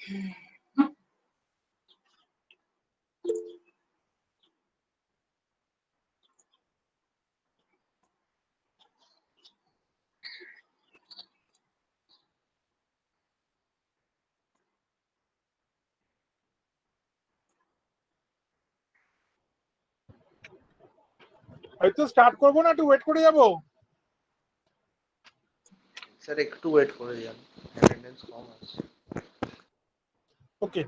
হয়তো স্টার্ট করবো না, একটু ওয়েট করে যাবো। স্যার একটু ওয়েট করে যান, অ্যাটেন্ডেন্স কম আছে। ওকে।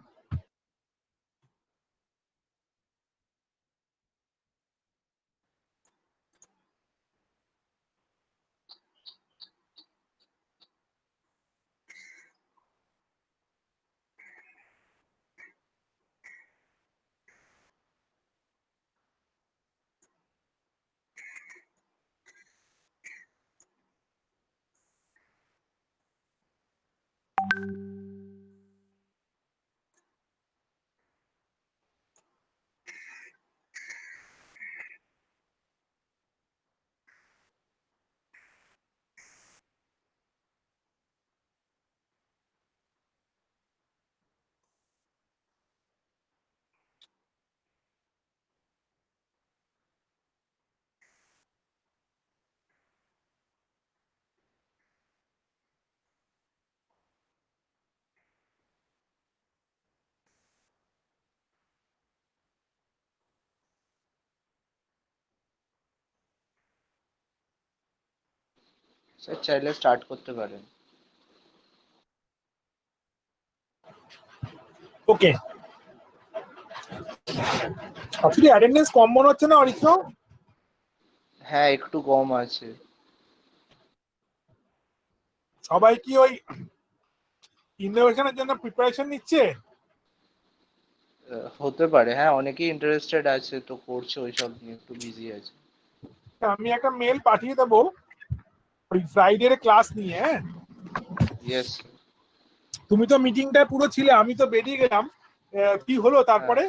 স্যার চাইলে স্টার্ট করতে পারেন। ওকে। অ্যাকচুয়ালি অ্যাটেন্ডেন্স কম মনে হচ্ছে না অরিত্র? হ্যাঁ একটু কম আছে। সবাই কি ওই ইনোভেশনের জন্য প্রিপারেশন নিচ্ছে? হতে পারে, হ্যাঁ অনেকেই ইন্টারেস্টেড আছে তো করছে, ওইসব নিয়ে একটু বিজি আছে। আমি একটা মেল পাঠিয়ে দেবো ওই ফ্রাইডে ক্লাস নিয়ে। হ্যাঁ, ইয়েস। তুমি তো মিটিংটায় পুরো ছিলে, আমি তো বেরিয়ে গেলাম। কি হলো তারপরে?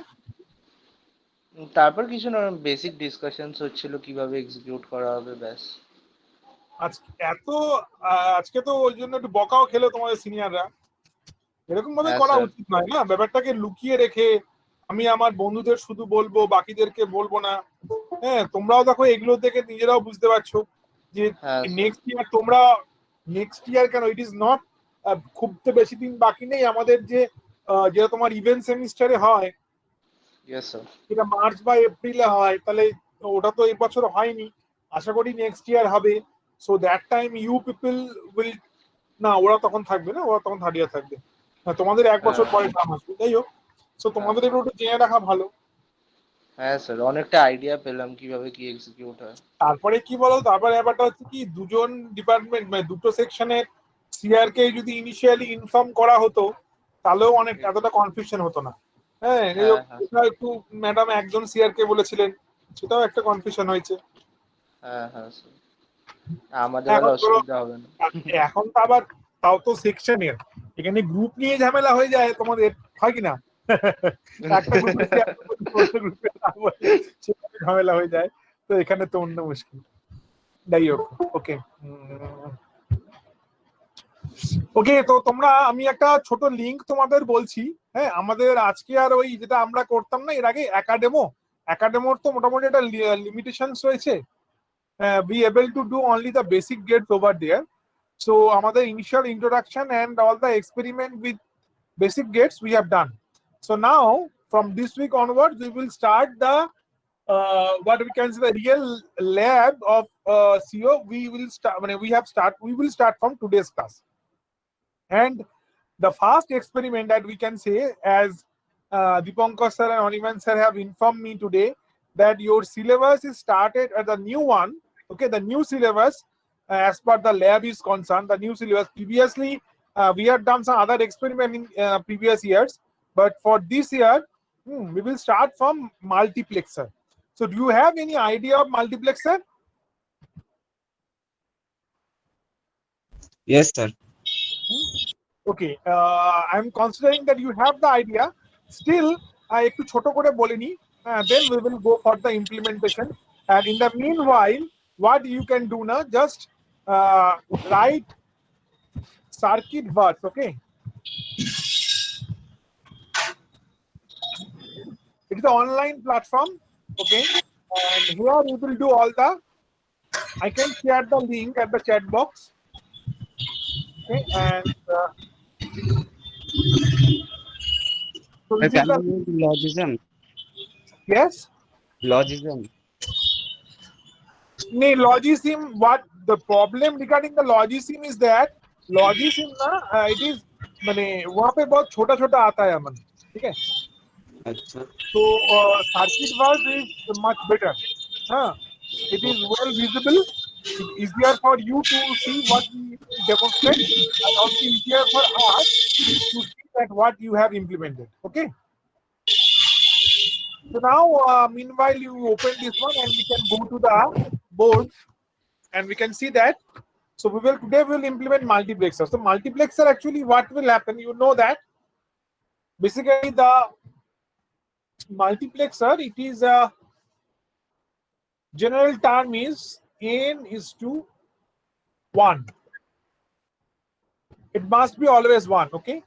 তারপর কিছু না, বেসিক ডিসকাশনস হচ্ছিল কিভাবে এক্সিকিউট করা হবে, ব্যাস। আজকে তো ওই জন্য একটু বকাও খেলো তোমাদের সিনিয়ররা। এরকম ভাবে হ্যাঁ করা স্যার। উচিত নয় না, ব্যাপারটাকে লুকিয়ে রেখে আমি আমার বন্ধুদের শুধু বলবো, বাকিদেরকে বলবো না। হ্যাঁ, তোমরাও দেখো এগুলো থেকে নিজেরাও বুঝতে পারছো যে হ্যাঁ স্যার। নেক্সট ইয়ার কেন, ইট ইজ নট খুব তো বেশি দিন বাকি নেই আমাদের, যেটা তোমার ইভেন্ট সেমিস্টারে হয়, ইয়েস স্যার। যেটা মার্চ বা এপ্রিলে হয়, তাহলে ওটা তো এই বছর হয়নি, আশা করি নেক্সট ইয়ার হবে। So that time you people will, না ওরা তখন থাকবে না, ওরা তখন থার্ড ইয়ার থাকবে। তোমাদের এক বছর পরে কাম আসবে, যাই হোক। সো তোমাদের একটু জেনে রাখা ভালো। হ্যাঁ স্যার, অনেকটা আইডিয়া পেলাম কিভাবে কি এক্সিকিউট হয়। তারপরে কি বলো, তারপরে ব্যাপারটা হচ্ছে কি, দুজন ডিপার্টমেন্ট মানে দুটো সেকশনের সিআর কে যদি ইনিশিয়ালি ইনফর্ম করা হতো, তাহলেও অনেক এতটা কনফিউশন হতো না। হ্যাঁ, হ্যাঁ হ্যাঁ এটা একটু ম্যাডাম একজন সিআর কে বলেছিলেন, সেটাও একটা কনফিউশন হয়েছে। হ্যাঁ হ্যাঁ স্যার, আমাদের এখন বেলা ধরো, অসুবিধা হবে না। এখন তো আবার তাও তো সেকশনের, এখানে গ্রুপ নিয়ে ঝামেলা হয়ে যায় তোমাদের, হয় কি না? একটা গ্রুপে ঝামেলা হয়ে যায়, তো এখানে তো অন্য মুশকিল। যাই হোক, ওকে। ওকে, তো তোমরা, আমি একটা ছোট লিংক তোমাদের বলছি। হ্যাঁ, আমাদের আজকে আর ওই যেটা আমরা করতাম না এর আগে একাডেমোর তো মোটামুটি একটা লিমিটেশনস রয়েছে। we able to do only the basic grades over there. So আমাদের initial introduction and all the experiment with basic grades we have done. So now from this week onwards we will start the what we can say the real lab of CO. We will start from today's class. And the first experiment that we can say, as Dipankar sir and Oniman sir have informed me today, that your syllabus is started at the new one. Okay, the new syllabus, as per the lab is concerned, the new syllabus. Previously, we had done some other experiment in previous years, but for this year, we will start from multiplexer. So, do you have any idea of multiplexer? Yes, sir. Okay, I'm considering that you have the idea. Still, একটু ছোট করে বলে নি, then we will go for the implementation. And in the meanwhile, what you can do now, just write circuit verse. Okay, It is an online platform. Okay, and here we will do all the. I can share the link at the chat box. Okay, and so this is Can the we use logism? yes. Logism. नहीं logism, what the problem regarding the logism is that logism ना it is माने वहाँ पे बहुत छोटा छोटा आता है अमन, ठीक है? अच्छा. तो circuit bus is much better. हाँ, it is well visible. It's easier for you to see what we demonstrate, and also easier for us to see that what you have implemented. Okay. So now, meanwhile, you open this one, and we can go to the board, and we can see that. So today we will implement multiplexer. So multiplexer actually what will happen? You know that basically the multiplexer, it is a general term is n is to 1. It must be always 1. Okay.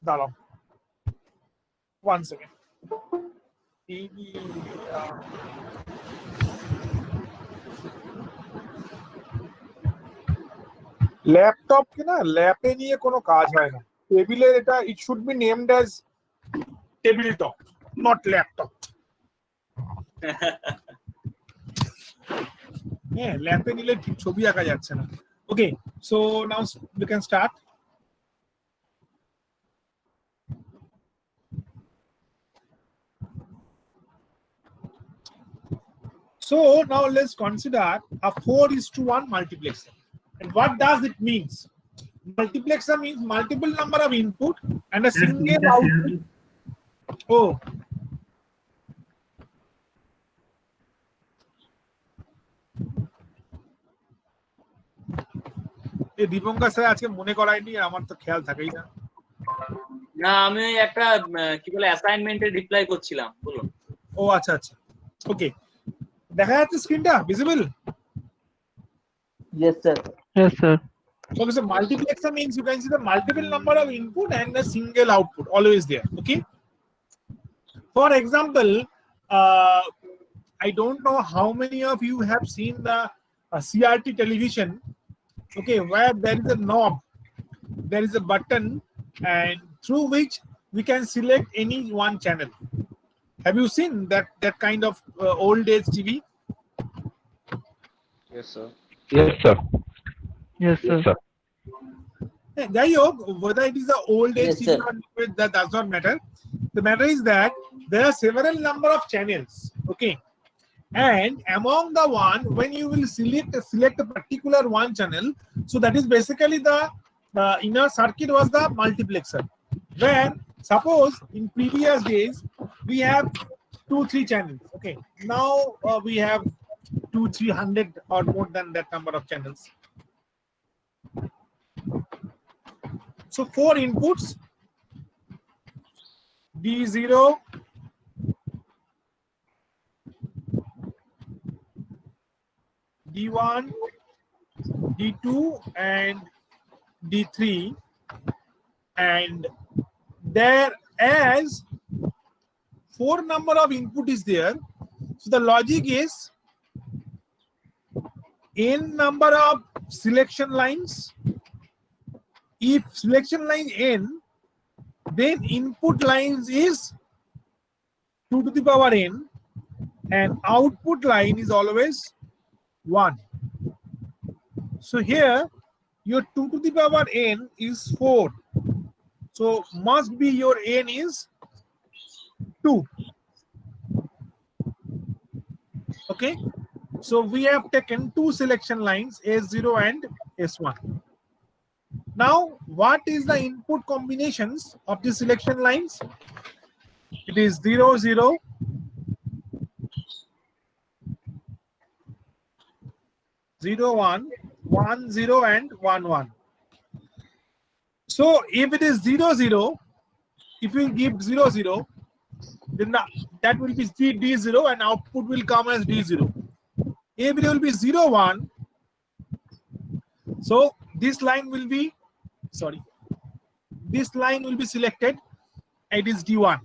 Dalo. 1 second. Laptop के ना लैपे নিয়ে কোনো কাজ হয় না টেবিলে এটা it should be named as tabletop not laptop হ্যাঁ ল্যাপে নিলে ঠিক ছবি আঁকা যাচ্ছে না okay so now we can start so now let's consider a 4:1 multiplexer. And what does it means? Multiplexer means multiple number of input and a single output. Oh. এই Dipankar sir আজকে মনে করায়নি আমার তো খেয়াল থাকেই না না আমি একটা কি বলে অ্যাসাইনমেন্টের রিপ্লাই করছিলাম বলুন ও আচ্ছা আচ্ছা ওকে দেখা যাচ্ছে স্ক্রিনটা visible Yes sir. Yes, sir. Okay, so multiplexer means you can see the multiple number of input and a single output always there. Okay. For example, I don't know how many of you have seen the CRT television. Okay, where there is a knob, there is a button, and through which we can select any one channel. Have you seen that kind of old age TV? Yes, sir. Yes, sir. Yes, sir. Yeah, whether it is the old age Yes, TV sir. or new, that does not matter. The matter is that there are several number of channels. Okay, and among the one, when you will select a particular one channel, so that is basically the inner circuit was the multiplexer. Where suppose in previous days we have 2-3 channels. Okay, now we have 200-300 or more than that number of channels. So 4 inputs D0, D1, D2 and D3, and there as 4 number of input is there. So the logic is n number of selection lines. If selection line n, then input lines is 2 to the power n and output line is always 1. So here your 2 to the power n is 4. So must be your n is 2. Okay. So we have taken 2 selection lines S0 and S1. Now, what is the input combinations of the selection lines? It is 0, 0, 0, 1, 1, 0, and 1, 1. So, if it is 0, 0, if we give 0, 0, then that will be D0 and output will come as D0. If it will be 0, 1, so this line will be, this line will be selected. It is D1.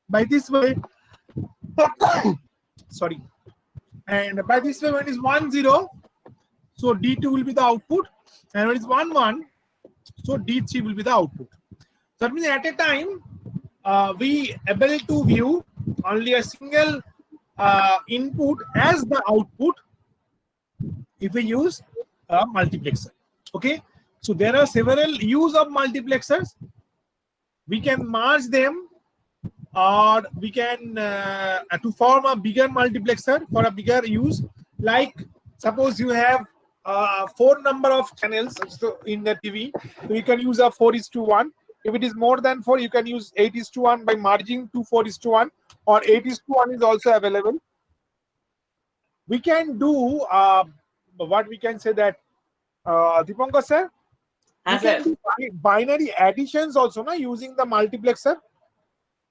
by this way. Sorry. And by this way, when it is 1 0, so D2 will be the output, and when it is 1 1, so D3 will be the output. That means at a time we able to view only a single input as the output if we use a multiplexer. Okay, so there are several use of multiplexers. We can merge them, or we can to form a bigger multiplexer for a bigger use. Like suppose you have 4 number of channels in the TV, so you can use a 4:1. If it is more than 4, you can use 8:1 by merging to 4:1, or 8:1 is also available. We can do what we can say that Dipankar sir, we can do binary additions also, na, using the multiplexer.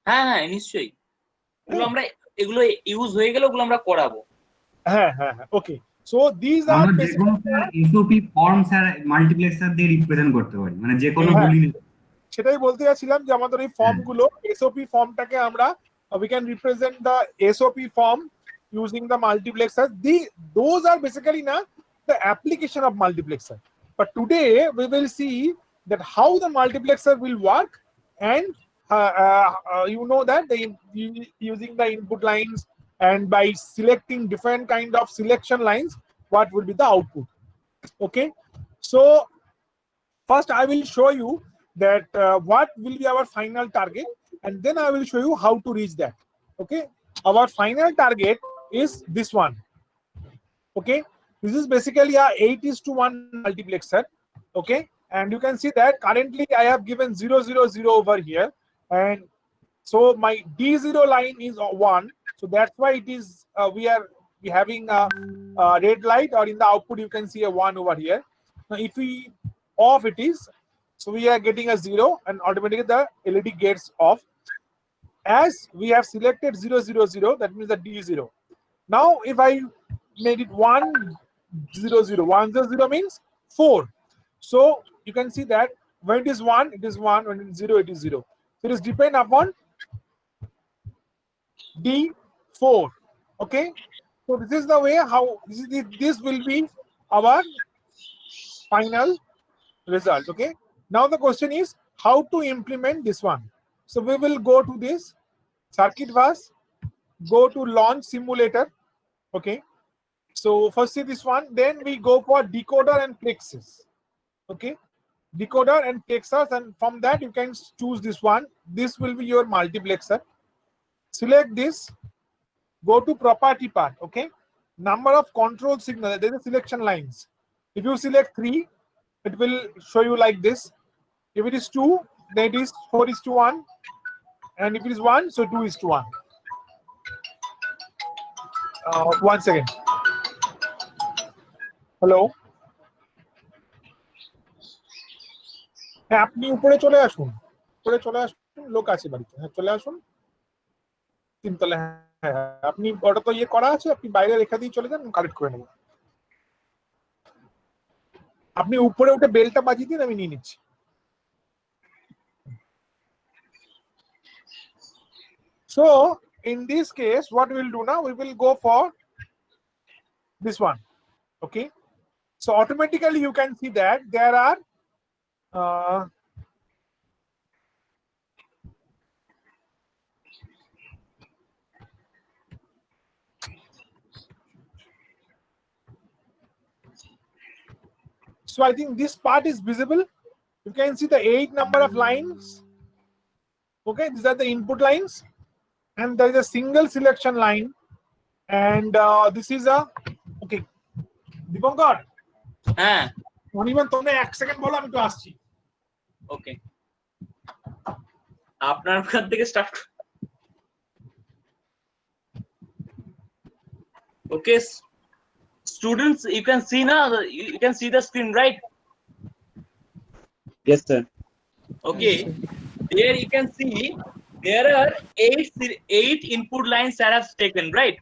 হ্যাঁ হ্যাঁ নিশ্চয়ই, এগুলো use হয়ে গেলে ওগুলো আমরা করাবো। হ্যাঁ হ্যাঁ হ্যাঁ, okay. So this are SOP form sir multiplexer দিয়ে রিপ্রেজেন্ট করতে পারি, মানে যে কোনো বলি। সেটাই বলতে যাচ্ছিলাম যে আমাদের এই ফর্মগুলো, এসওপি ফর্মটাকে আমরা we can represent the SOP form using the multiplexer. Those are basically now the application of multiplexer. But today we will see that how the multiplexer will work, and you know that using the input lines and by selecting different kind of selection lines, what will be the output. Okay, so first I will show you that what will be our final target, and then I will show you how to reach that. Okay, our final target is this one. Okay, this is basically a 8:1 multiplexer. Okay, and you can see that currently I have given 0 0 0 over here, and so my D0 line is 1, so that's why it is we are having a red light, or in the output you can see a 1 over here. Now if we off it is, so we are getting a 0, and automatically the LED gets off. As we have selected 0 0 0, that means the D0. Now if I made it 1 0 0, 1 0 0 means 4. So you can see that when it is 1, it is 1, when it is 0, it is 0. So it is depend upon D4. Okay, so this is the way how this will be our final result. Okay, now the question is how to implement this one. So we will go to this circuit bus, go to launch simulator. Okay, so first see this one, then we go for decoder and plexus. Okay, decoder and plexus, and from that you can choose this one. This will be your multiplexer. Select this, go to property part. Okay, number of control signal, there is selection lines. If you select 3, it will show you like this. If it is 2, then it is 4:1, and if it is 1, so 2:1. 1 second. Hello. হ্যাঁ, আপনি উপরে চলে আসুন, লোক আছে বাড়িতে। হ্যাঁ, চলে আসুন তিনতলা। হ্যাঁ, আপনি ওটা তো ইয়ে করা আছে, আপনি বাইরে রেখে দিয়ে চলে যান, কালেক্ট করে নেব। আপনি উপরে উঠে বেলটা বাজিয়ে দিন, আমি নিয়ে নিচ্ছি। So in this case, what we will do now, we will go for this one. Okay, so automatically you can see that there are so I think this part is visible. You can see the 8 number of lines. Okay, these are the input lines, and there is a single selection line, and this is a okay. Dipankar, হ্যাঁ অনিমান তুমি 1 second বলো, আমি তো আসছি। ওকে, আপনার ওখান থেকে start. Okay students, you can see now, you can see the screen, right? Yes, sir. Okay, there you can see there are 8 input lines that have taken, right?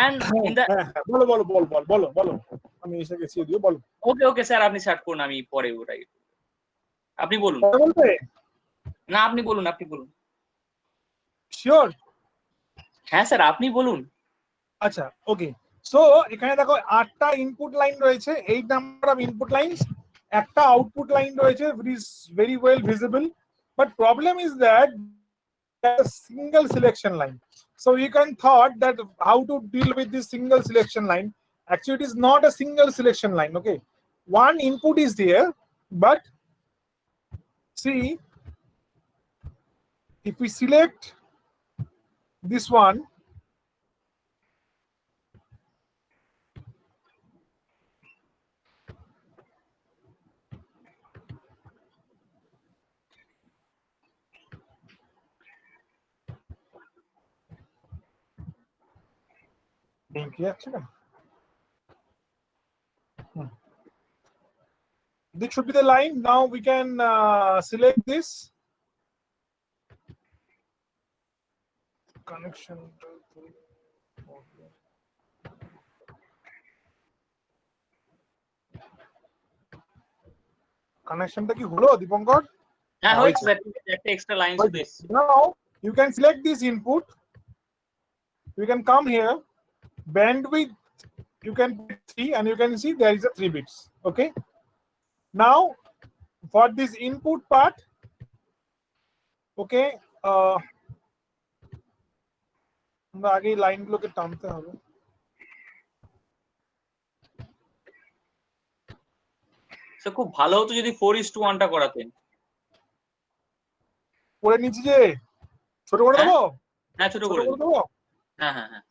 And in the বলো আমি এসে গেছি, দিও বলো। Okay sir, আপনি start করুন, আমি পরে ওটাই। আপনি বলুন। না, আপনি বলুন। শিওর? হ্যাঁ স্যার, আপনি বলুন। আচ্ছা, ওকে। সো এখানে দেখো 8টা ইনপুট লাইন রয়েছে, 8 নাম্বার অফ ইনপুট লাইনস, একটা আউটপুট লাইন রয়েছে which is very well visible, but problem is that a single selection line. So you can thought that how to deal with this single selection line. Actually it is not a single selection line. Okay, one input is there, but see, if we select this one, this should be the line. Now we can select this connection. কানেকশনটা কি হলো দীপঙ্কর? হ্যাঁ হয়েছে sir, একটা extra line শুধু এসেছে। Now you can select this input. You can come here, bandwidth you can put 3, and you can see there is a 3 bits. Okay, now for this input part, okay, আমরা আগে লাইনগুলোকে টানতে হবে। Sir খুব ভালো হতো যদি 4:1 টা করাতেন। পরে নিচে যে ছোট করে দেবো? হ্যাঁ ছোট করে দিন। দেবো? হ্যাঁ হ্যাঁ হ্যাঁ।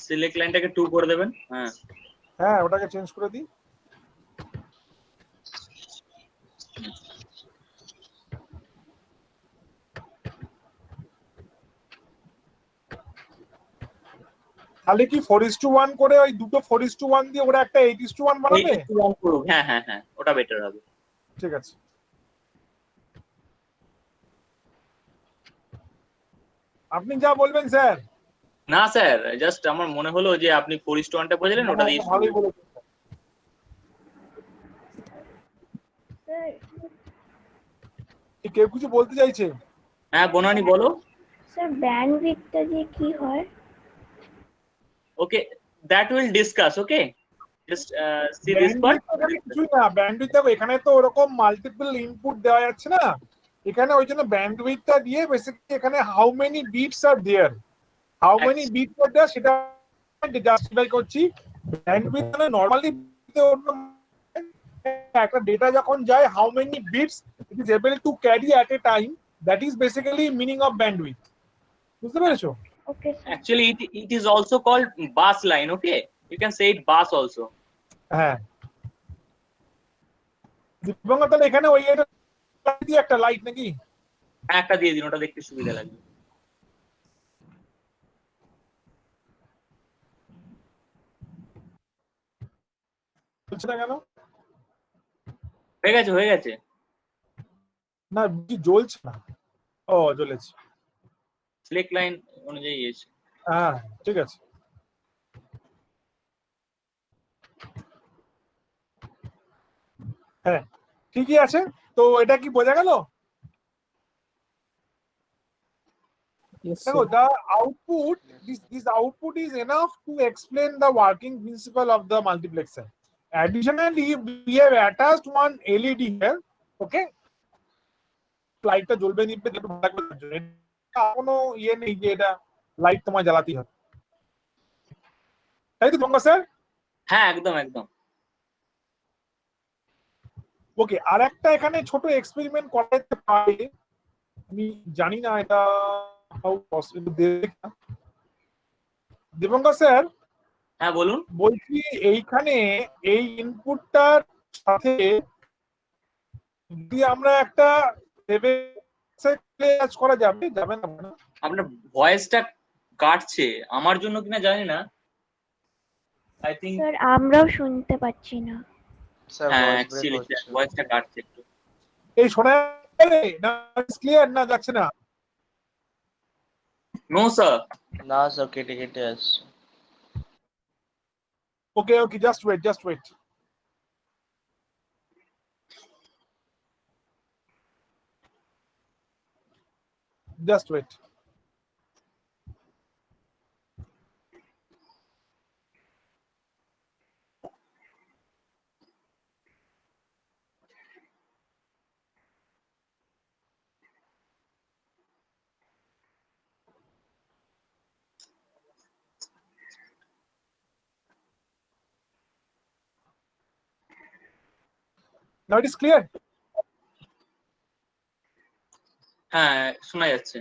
সিলেক্ট লাইনটাকে 2 করে দেবেন। হ্যাঁ হ্যাঁ, ওটাকে চেঞ্জ করে দিই। তাহলে কি 4:1 করে ওই দুটো 4:1 দিয়ে ওরা একটা 8:1 বানাবে? 8:1 করুন। হ্যাঁ হ্যাঁ হ্যাঁ, ওটা বেটার হবে। ঠিক আছে। আপনি যা বলবেন স্যার। না স্যার, জাস্ট আমার মনে হলো যে আপনি 4:1 টা বলেছিলেন, ওটা দিয়ে ভালোই বলেছেন। কেউ কিছু বলতে চাইছে? হ্যাঁ বনানি বলো। স্যার ব্যান্ডউইথটা দিয়ে কি হয়? Okay, that will discuss. Okay, just see this part. কিছুই না, ব্যান্ডউইথ দেখো এখানে তো ওরকম মাল্টিপল ইনপুট দেওয়া যাচ্ছে না, এখানে ওই জন্য ব্যান্ডউইথটা দিয়ে বেসিক্যালি এখানে how many bits are there, how many bits are there সেটা জাস্টিফাই করছি। ব্যান্ডউইথ মানে নরমালি একটা ডেটা যখন যায় how many bits it is able to carry at a time, that is basically meaning of bandwidth. বুঝতে পেরেছো? Okay sir. Actually, it is also called bus line. Okay, you can say it bus also. হ্যাঁ, দীপঙ্কর তাহলে এখানে ওই এটা দিয়ে একটা light নাকি? একটা দিয়ে দিন, ওটা দেখতে সুবিধা লাগবে। বলছে না কেন? হয়ে গেছে হয়ে গেছে। না কি জ্বলছে না? ও জ্বলেছে। সিলেক্ট লাইন অনুযায়ী এসে। হ্যাঁ ঠিক আছে। হ্যাঁ ঠিকই আছে। তো এটা কি বোঝা গেল? দেখো the output, this output is enough to explain the working principle of the multiplexer. Additionally, we have attached one LED here. Okay, লাইটটা জ্বলবে নিবে একটু ভালো লাগবে তার জন্য। কোনো ইয়ে নেই যে এটা লাইট তোমায় জ্বালাতেই হবে, তাই তো দীপঙ্কর স্যার? হ্যাঁ একদম একদম। ওকে, আর একটা এখানে ছোট এক্সপেরিমেন্ট করা যেতে পারে, আমি জানি না এটা হাউ পসিবল। দীপঙ্কর স্যার হ্যাঁ বলুন। বলছি এইখানে এই ইনপুটটার সাথে যদি আমরা একটা কাজ করা যাবে যাবে না? আপনার ভয়েসটা কাটছে, আমার জন্য কিনা জানি না। আই থিংক স্যার আমরাও শুনতে পাচ্ছি না। স্যার হ্যাঁ ভয়েস ব্রেক অ্যাকচুয়ালি হচ্ছে। ভয়েসটা কাটছে একটু। এই শোনা যাবে না? ক্লিয়ার না যাচ্ছে না? No sir. না স্যার কেটে কেটে আসছে। Okay, just wait. Just wait. Now it is clear. হ্যাঁ শোনা যাচ্ছে।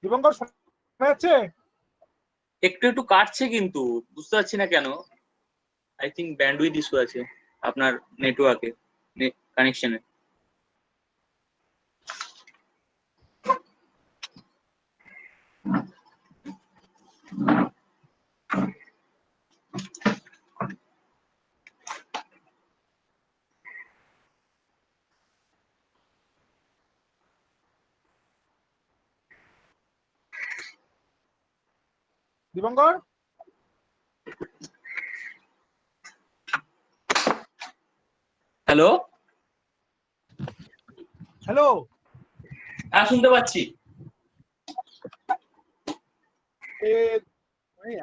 দীপঙ্কর শোনা যাচ্ছে? একটু একটু কাটছে কিন্তু বুঝতে পারছি না কেন। আই থিঙ্ক ব্যান্ডউইথ ইস্যু আছে আপনার নেটওয়ার্কে, কানেকশনে। Dipankar, hello, hello. হ্যাঁ শুনতে পাচ্ছি।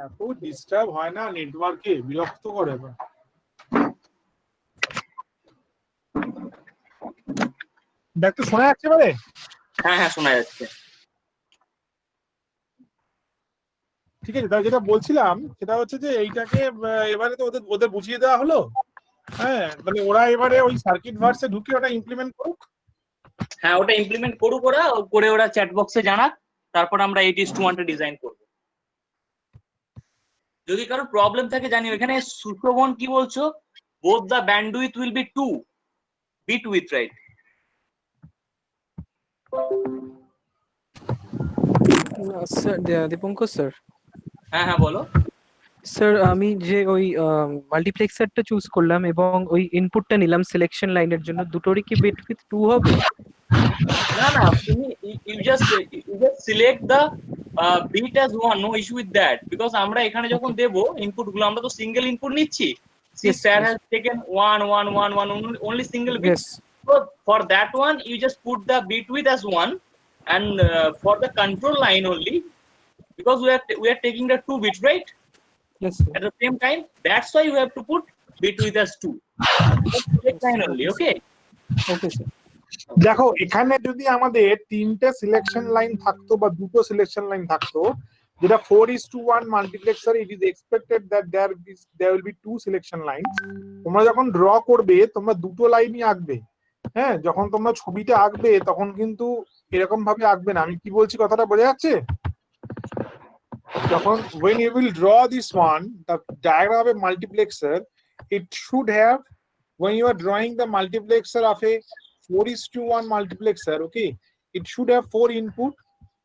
এত ডিস্টার্ব হয় না নেটওয়ার্কে, বিরক্ত করে। দেখ তো শোনা যাচ্ছে এবারে? হ্যাঁ শোনা যাচ্ছে। ঠিক আছে, তাহলে যেটা বলছিলাম সেটা হচ্ছে যে এইটাকে এবারে তো ওদের বুঝিয়ে দেওয়া হলো। হ্যাঁ, মানে ওরা এবারে ওই সার্কিট ভার্সে ঢুকে ওটা ইমপ্লিমেন্ট করুক। হ্যাঁ ওটা ইমপ্লিমেন্ট করুক ওরা, করে ওরা চ্যাট বক্সে জানাক, তারপর আমরা 8:1 টা ডিজাইন করব। যদি কারো প্রবলেম থাকে জানিও। এখানে সুশোভন কি বলছো? Both the bandwidth will be 2 bit with, right? Sir Dipankar sir, হ্যাঁ বলো। স্যার আমি যে ওই মাল্টিপ্লেক্সারটা চুজ করলাম এবং ওই ইনপুটটা নিলাম সিলেকশন লাইনের জন্য, দুটোরই কি বিট উইথ 2 হবে? না তুমি you just select the bit as one, no issue with that, because আমরা এখানে যখন দেব ইনপুট গুলো আমরা তো সিঙ্গেল ইনপুট নিচ্ছি। Yes, sir yes. has taken 1 1 1 1 only single bit. Yes. So for that one you just put the bit width as 1, and for the control line only, because we are taking the 2 bits, right? Yes, sir. At the same time, that's why you have to put bit width as 2. Select line only, okay? Okay, sir. দেখো এখানে যদি আমাদের তিনটে selection line থাকতো বা দুটো selection line থাকতো, যেটা 4:1 multiplexer, it is expected that there will be 2 selection line. তোমরা যখন ড্র করবে তোমরা দুটো লাইনই আঁকবে। হ্যাঁ, যখন তোমরা ছবিটা আঁকবে তখন কিন্তু এরকম ভাবে আঁকবে না। আমি কি বলছি কথাটা বোঝা যাচ্ছে? যখন when you will draw this one, the diagram of a multiplexer, it should have, when you are drawing the multiplexer of a 4:1 multiplexer, okay, it should have 4 input,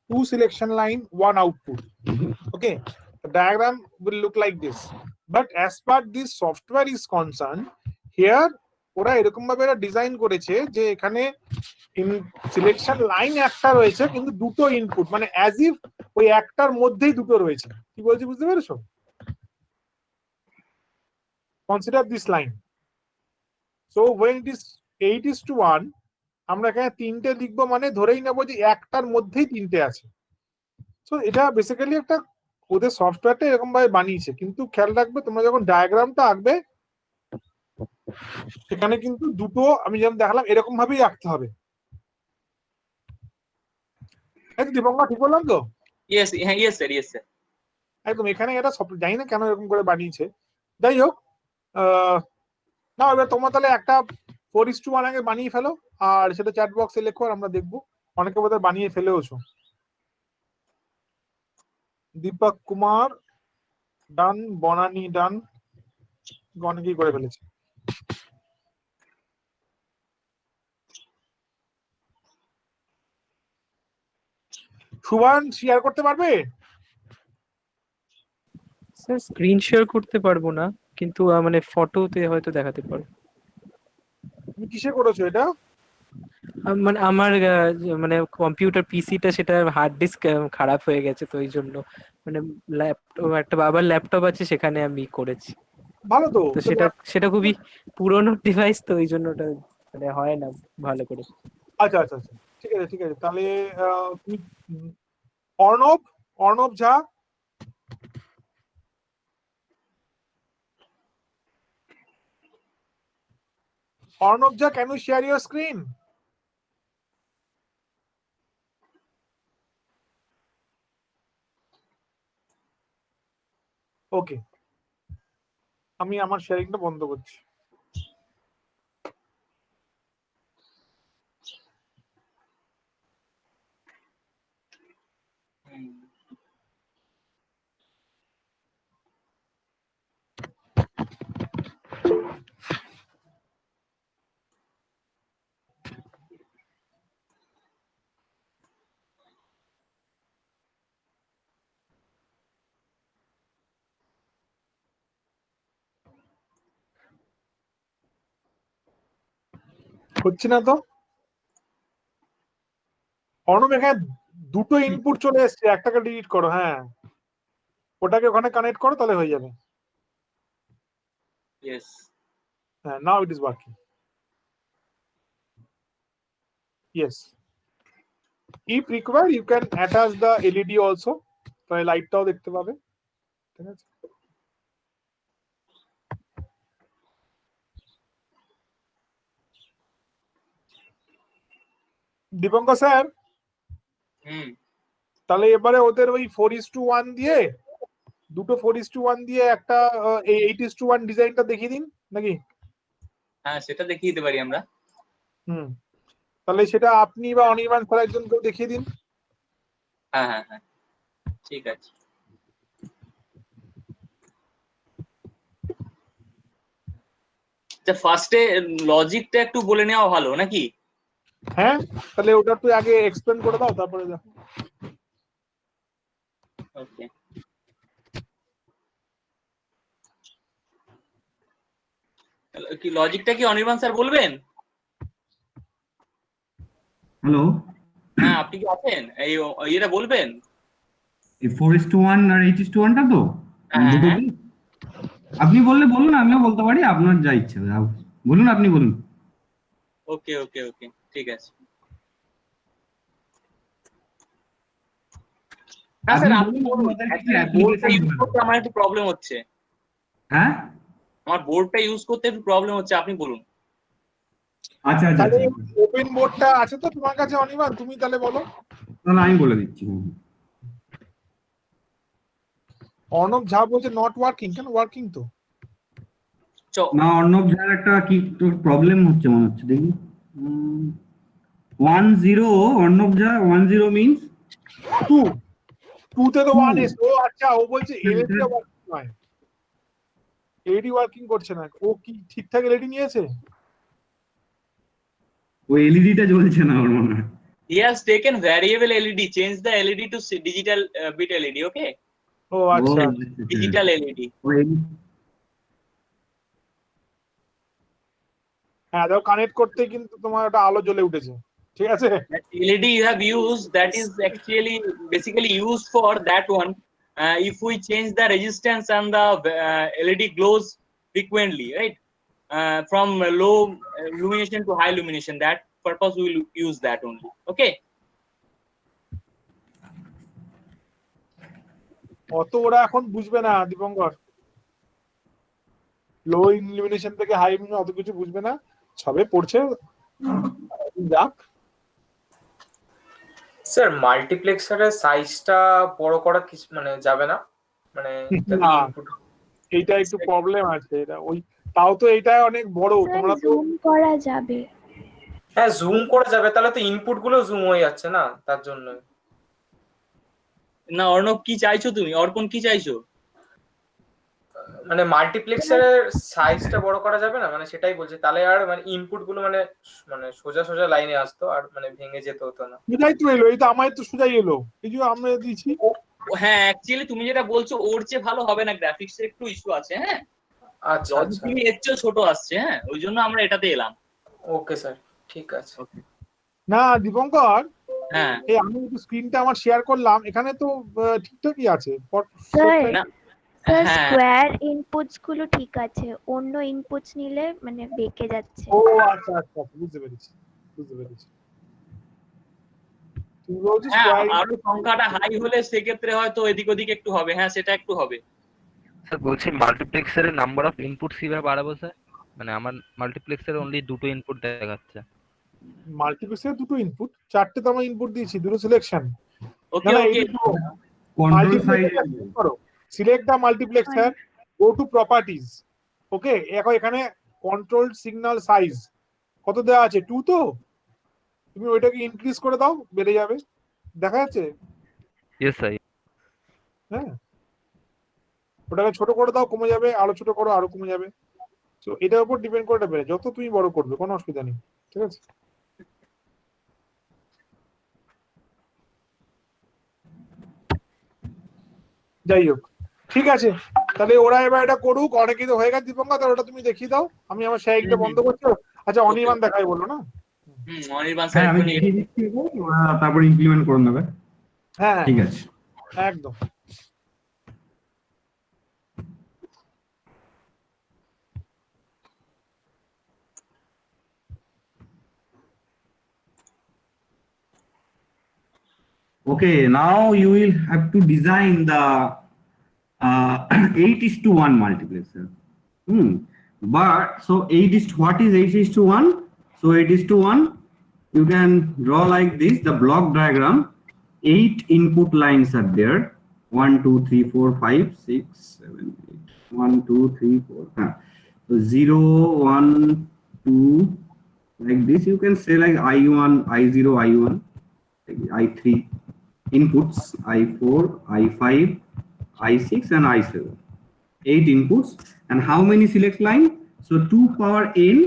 2 selection line, 1 output. Okay, the diagram will look like this. But as per this software is concerned, here ওরা এরকম ভাবে এটা design করেছে যে এখানে selection line একটা রয়েছে কিন্তু দুটো ইনপুট, মানে অ্যাজ ইফ ওই একটার মধ্যেই দুটো রয়েছে। কি বলছি বুঝতে পেরেছো? Consider this line. So when it is 8:1, আমরা এখানে তিনটে লিখবো, মানে ধরেই নেবো যে একটার মধ্যেই তিনটে আছে। সো এটা বেসিক্যালি একটা ওদের সফটওয়্যারটা এরকম ভাবে বানিয়েছে। কিন্তু খেয়াল রাখবে তোমরা যখন ডায়াগ্রামটা আঁকবে সেখানে কিন্তু দুটো, আমি যেমন দেখালাম এরকম ভাবেই আঁকতে হবে। দীপঙ্কর ঠিক বললাম তো? Yes sir, yes sir. একদম এখানে এটা সব জানি না কেন এরকম করে বানিয়েছে। যাই হোক, না এবার তোমরা তাহলে একটা 4:1 আগে বানিয়ে ফেলো আর সেটা চ্যাট বক্সে লেখো, আর আমরা দেখবো। অনেকে বোধহয় বানিয়ে ফেলেওছো। দীপক কুমার ডান, বনানী ডান, অনেকেই করে ফেলেছে। সুভান শেয়ার করতে পারবে? স্যার স্ক্রিন শেয়ার করতে পারবো না, কিন্তু মানে ফটোতে হয়তো দেখাতে পারবো। তুমি কিসে করেছো এটা? মানে আমার মানে কম্পিউটার পিসিটা সেটা হার্ড ডিস্ক খারাপ হয়ে গেছে, তো ওই জন্য মানে ল্যাপটপ, একটা বাবার ল্যাপটপ আছে, সেখানে আমি করেছি। ভালো তো। তো সেটা সেটা খুবই পুরোনো ডিভাইস, তো ওই জন্য ওটা মানে হয় না ভালো করে। আচ্ছা আচ্ছা আচ্ছা, ঠিক আছে ঠিক আছে। তাহলে তুমি অর্ণব, অর্ণব ঝা। Arnav Jha, can you share your screen? ওকে, আমি আমার শেয়ারিংটা বন্ধ করছি। হচ্ছে না তো অর্ণব, এখানে দুটো ইনপুট চলে এসছে, একটাকে ডিলিট করো। হ্যাঁ, ওটাকে ওখানে কানেক্ট করো, তাহলে হয়ে যাবে। Yes. হ্যাঁ, now it is working. Yes, if require you can attach the LED also, তাহলে লাইটটাও দেখতে পাবে। ঠিক আছে, দীপঙ্কর স্যার, তাহলে এবারে ওদের ওই 4:1 দিয়ে, দুটো 4:1 দিয়ে একটা 8:1 ডিজাইনটা দেখিয়ে দিন নাকি? হ্যাঁ, সেটা দেখিয়ে দিতে পারি আমরা। তাহলে সেটা আপনি বা অনির্বাণ স্যার একজন কেউ দেখিয়ে দিন। হ্যাঁ হ্যাঁ হ্যাঁ, ঠিক আছে। ফার্স্টে লজিকটা একটু বলে নেওয়া ভালো নাকি? হ্যাঁ, তাহলে ওটা একটু আগে এক্সপ্লেন করে দাও, তারপরে দেখো। ওকে, কি লজিকটা কি অনির্বাণ স্যার বলবেন? হ্যালো, হ্যাঁ, আপনি কি আছেন? এটা বলবেন? এই 4:1 আর 8:1টা তো হ্যাঁ, দুটো হ্যাঁ। কি? আপনি বললে বলুন, আমিও বলতে পারি, আপনার যা ইচ্ছে বলুন, আপনি বলুন। ওকে ওকে ওকে, ঠিক আছে। হ্যাঁ স্যার, আপনি বলুন। বোর্ডটা ইউজ করতে আমার একটু প্রবলেম হচ্ছে। হ্যাঁ, আমার বোর্ডটা ইউজ করতে একটু প্রবলেম হচ্ছে, আপনি বলুন। আচ্ছা আচ্ছা তাহলে আচ্ছা, ওপেন বোর্ডটা আছে তো তোমার কাছে অনির্বাণ, তুমি তাহলে বলো। তাহলে আমি বলে দিচ্ছি। অর্ণব ঝা বলছে নট ওয়ার্কিং, কেন ওয়ার্কিং তো? না, অর্ণব ঝার একটা কি প্রবলেম হচ্ছে মনে হচ্ছে, দেখি। 10 অর্ণব ঝা 10 মিন্স 2 তে তো 1 2 এসে। ও আচ্ছা, ও বলছে এলইডি ওয়ার্কিং নয়, এলইডি ওয়ার্কিং করছে না। ও কি ঠিকঠাক এলইডি নিয়েছে? ওই এলইডিটা জ্বলছে না ওর মনে হয়। He has taken variable LED, change the LED to digital bit LED, okay? ও আচ্ছা, Digital LED. হ্যাঁ দেখো, কানেক্ট করতে কিন্তু তোমার একটা আলো জ্বলে উঠেছে। ঠিক আছে, That LED you have used, that is actually basically used for that one. If we change the resistance and the LED glows frequently, right? From low illumination to high illumination, that purpose we will use that only, okay? অত ওরা এখন বুঝবে না দীপঙ্কর, লো illumination থেকে high illumination অত কিছু বুঝবে না, সবে পড়ছে। যাক স্যার, মাল্টিপ্লেক্সারের সাইজটা বড় করা কি মানে যাবে না? মানে না, এইটা একটু প্রবলেম আছে। এটা ওই, তাও তো এইটা অনেক বড়। তোমরা তো জুম করা যাবে। হ্যাঁ, জুম করা যাবে, তাহলে তো ইনপুট গুলো জুম হয়ে যাচ্ছে না, তার জন্য। না অর্ণব, কি চাইছো তুমি? অর্পণ কি চাইছো? মানে মাল্টিপ্লেক্সারের সাইজটা বড় করা যাবে না, মানে সেটাই বলছি। তাহলে আর মানে ইনপুট গুলো মানে মানে সোজা সোজা লাইনে আসতো, আর মানে ভেঙে যেতে হতো না। সোজাই তো এলো, এই তো আমার তো সোজাই এলো, এই যে আমরা দিয়েছি। হ্যাঁ, অ্যাকচুয়ালি তুমি যেটা বলছো ওর চেয়ে ভালো হবে না, গ্রাফিক্স এর একটু ইস্যু আছে। হ্যাঁ, আচ্ছা আচ্ছা, তুমি এর চেয়ে ছোট আসছে। হ্যাঁ, ওই জন্য আমরা এটাতে এলাম। ওকে স্যার, ঠিক আছে। না দীপঙ্কর, হ্যাঁ এই আমি একটু স্ক্রিনটা আমার শেয়ার করলাম, এখানে তো ঠিকঠাকই আছে। স্যার না স্যার হ্যাঁ স্কোয়ার ইনপুটস গুলো ঠিক আছে, অন্য ইনপুটস নিলে মানে বেঁকে যাচ্ছে। ও আচ্ছা আচ্ছা আচ্ছা, বুঝতে পেরেছি বুঝতে পেরেছি। তুমি বলছো হ্যাঁ স্কোয়ার। আরো সংখ্যাটা হাই হলে সেক্ষেত্রে হয়তো এদিক ওদিক একটু হবে, হ্যাঁ সেটা একটু হবে। স্যার বলছি মাল্টিপ্লেক্সারের নাম্বার অফ ইনপুটস কিভাবে বাড়াবো স্যার? মানে আমার মাল্টিপ্লেক্সারে অনলি দুটো ইনপুট দেখাচ্ছে। মাল্টিপ্লেক্সারে দুটো ইনপুট, চারটে তো আমার ইনপুট দিয়েছি, দুটো সিলেকশন। ওকে না ওকে কন্ট্রোল সাইজ করো, select the multiplexer, go to properties. Okay, এখন এখানে কন্ট্রোল সিগন্যাল সাইজ কত দেওয়া আছে, 2, তো তুমি ওইটাকে ইনক্রিজ করে দাও, বেড়ে যাবে, দেখা যাচ্ছে? Yes sir. হ্যাঁ, ওটাকে ছোট করে দাও, কমে যাবে, আরো ছোট করো, আরো কমে যাবে। তো এটার উপর ডিপেন্ড করে এটা বেড়ে, যত তুমি বড় করবে কোনো অসুবিধা নেই, ঠিক আছে? যাই হোক, ঠিক আছে, তাহলে ওরা এবার এটা করুক। অনেকে তো হয়ে গেছে দীপঙ্কর, তাহলে ওটা তুমি দেখিয়ে দাও, আমি আমার শাহিকটা বন্ধ করছি। আচ্ছা, অনির্বাণ দেখাই বললো না? অনির্বাণ স্যার হ্যাঁ আমি একটু নিয়ে দেখিয়ে দিচ্ছি, ওরা তারপর ইমপ্লিমেন্ট করে নেবে। হ্যাঁ ঠিক আছে। একদম। Okay, now you will have to design the 8:1 multiplexer. But so what is 8:1? So 8:1, you can draw like this, the block diagram. 8 input lines are there. 1, 2, 3, 4, 5, 6, 7, 8. 1, 2, 3, 4. So 0, 1, 2, like this. You can say like I1, I0, I1, I3 inputs, I4, I5, I6 and I7. 8 inputs. And how many select line? So 2 power n,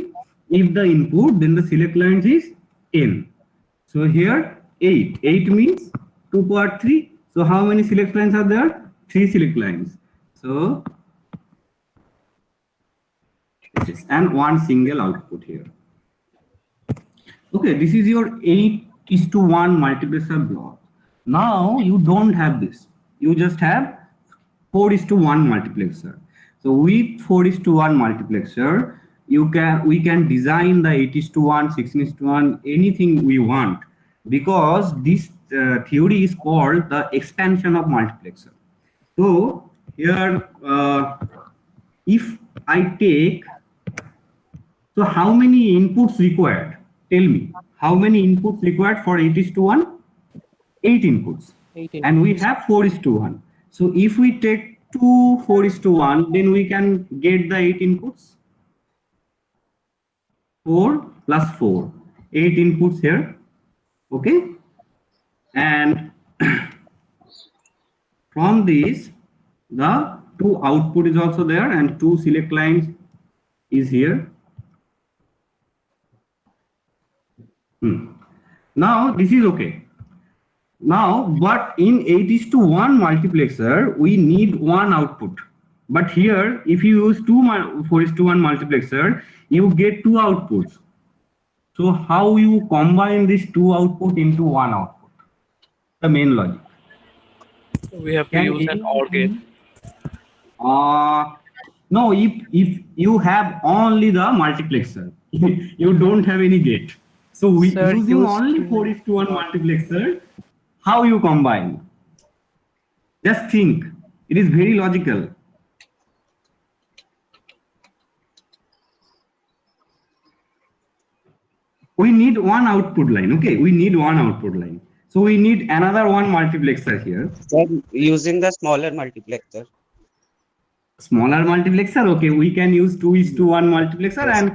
if the input, then the select lines is n. So here 8. 8 means 2 power 3. So how many select lines are there? 3 select lines. So this, and one single output here. Okay, this is your 8:1 multiplexer block. Now you don't have this. You just have 4:1 multiplexer. So with 4:1 multiplexer, we can design the 8:1, 16:1, anything we want, because this theory is called the expansion of multiplexer. So here, if I take, so how many inputs required? Tell me, how many inputs required for 8:1? 8 inputs. 8 And we have 4:1. So if we take 2 4:1, then we can get the 8 inputs. 4 plus 4, 8 inputs here. Okay. And from this, the 2 output is also there and 2 select lines is here. Now this is okay. Now, but in 8:1 multiplexer, we need one output. But here, if you use 4:1 multiplexer, you get 2 outputs. So how you combine these 2 output into one output? The main logic. We have to Can use an OR gate. No, if you have only the multiplexer, you don't have any gate. So Sir, using use only 4:1 multiplexer, how you combine? Just think. It is very logical. We need one output line. Okay, we need one output line. So we need another one multiplexer here. Then using the smaller multiplexer. Smaller multiplexer. Okay, we can use 2:1 multiplexer and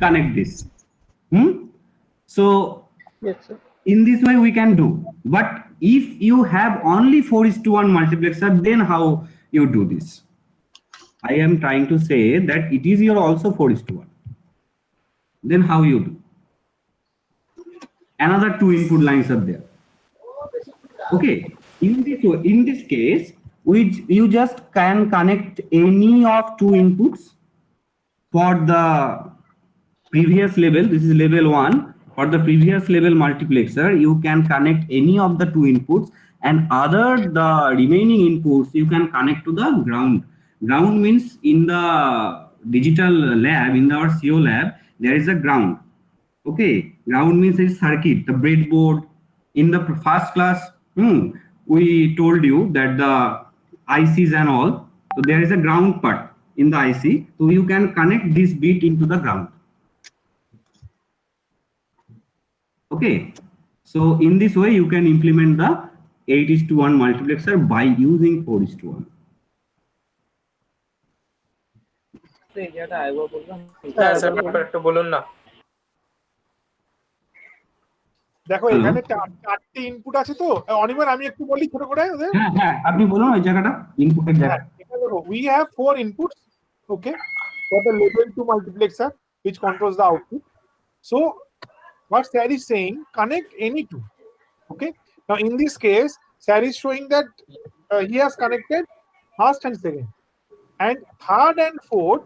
connect this. So in this way we can do. But if you have only 4:1 multiplexer, then how you do this? I am trying to say that it is your also 4:1. Then how you do? Another 2 input lines are there. Okay, in this case, you just can connect any of 2 inputs for the previous level, this is level 1. For the previous level multiplexer, you can connect any of the two inputs, and the remaining inputs you can connect to the ground. Ground means in the digital lab, in our CO lab, there is a ground. Okay, ground means it's circuit, the breadboard. In the first class, we told you that the ICs and all, so there is a ground part in the IC, so you can connect this bit into the ground. Okay, so in this way you can implement the 8:1 multiplexer by using 4:1. হ্যাঁ sir ব্যাপার একটু বলুন না। দেখো এখানে চারটি input আছে তো অনির্বাণ, আমি একটু বলি ছোট করে ওদের। হ্যাঁ হ্যাঁ, আপনি বলুন ওই জায়গাটা, ইনপুটের জায়গা। We have 4 inputs, okay, for the level 2 multiplexer which controls the output. So what Sir is saying, connect any two. Okay, now in this case Sir is showing that he has connected first and second, and third and fourth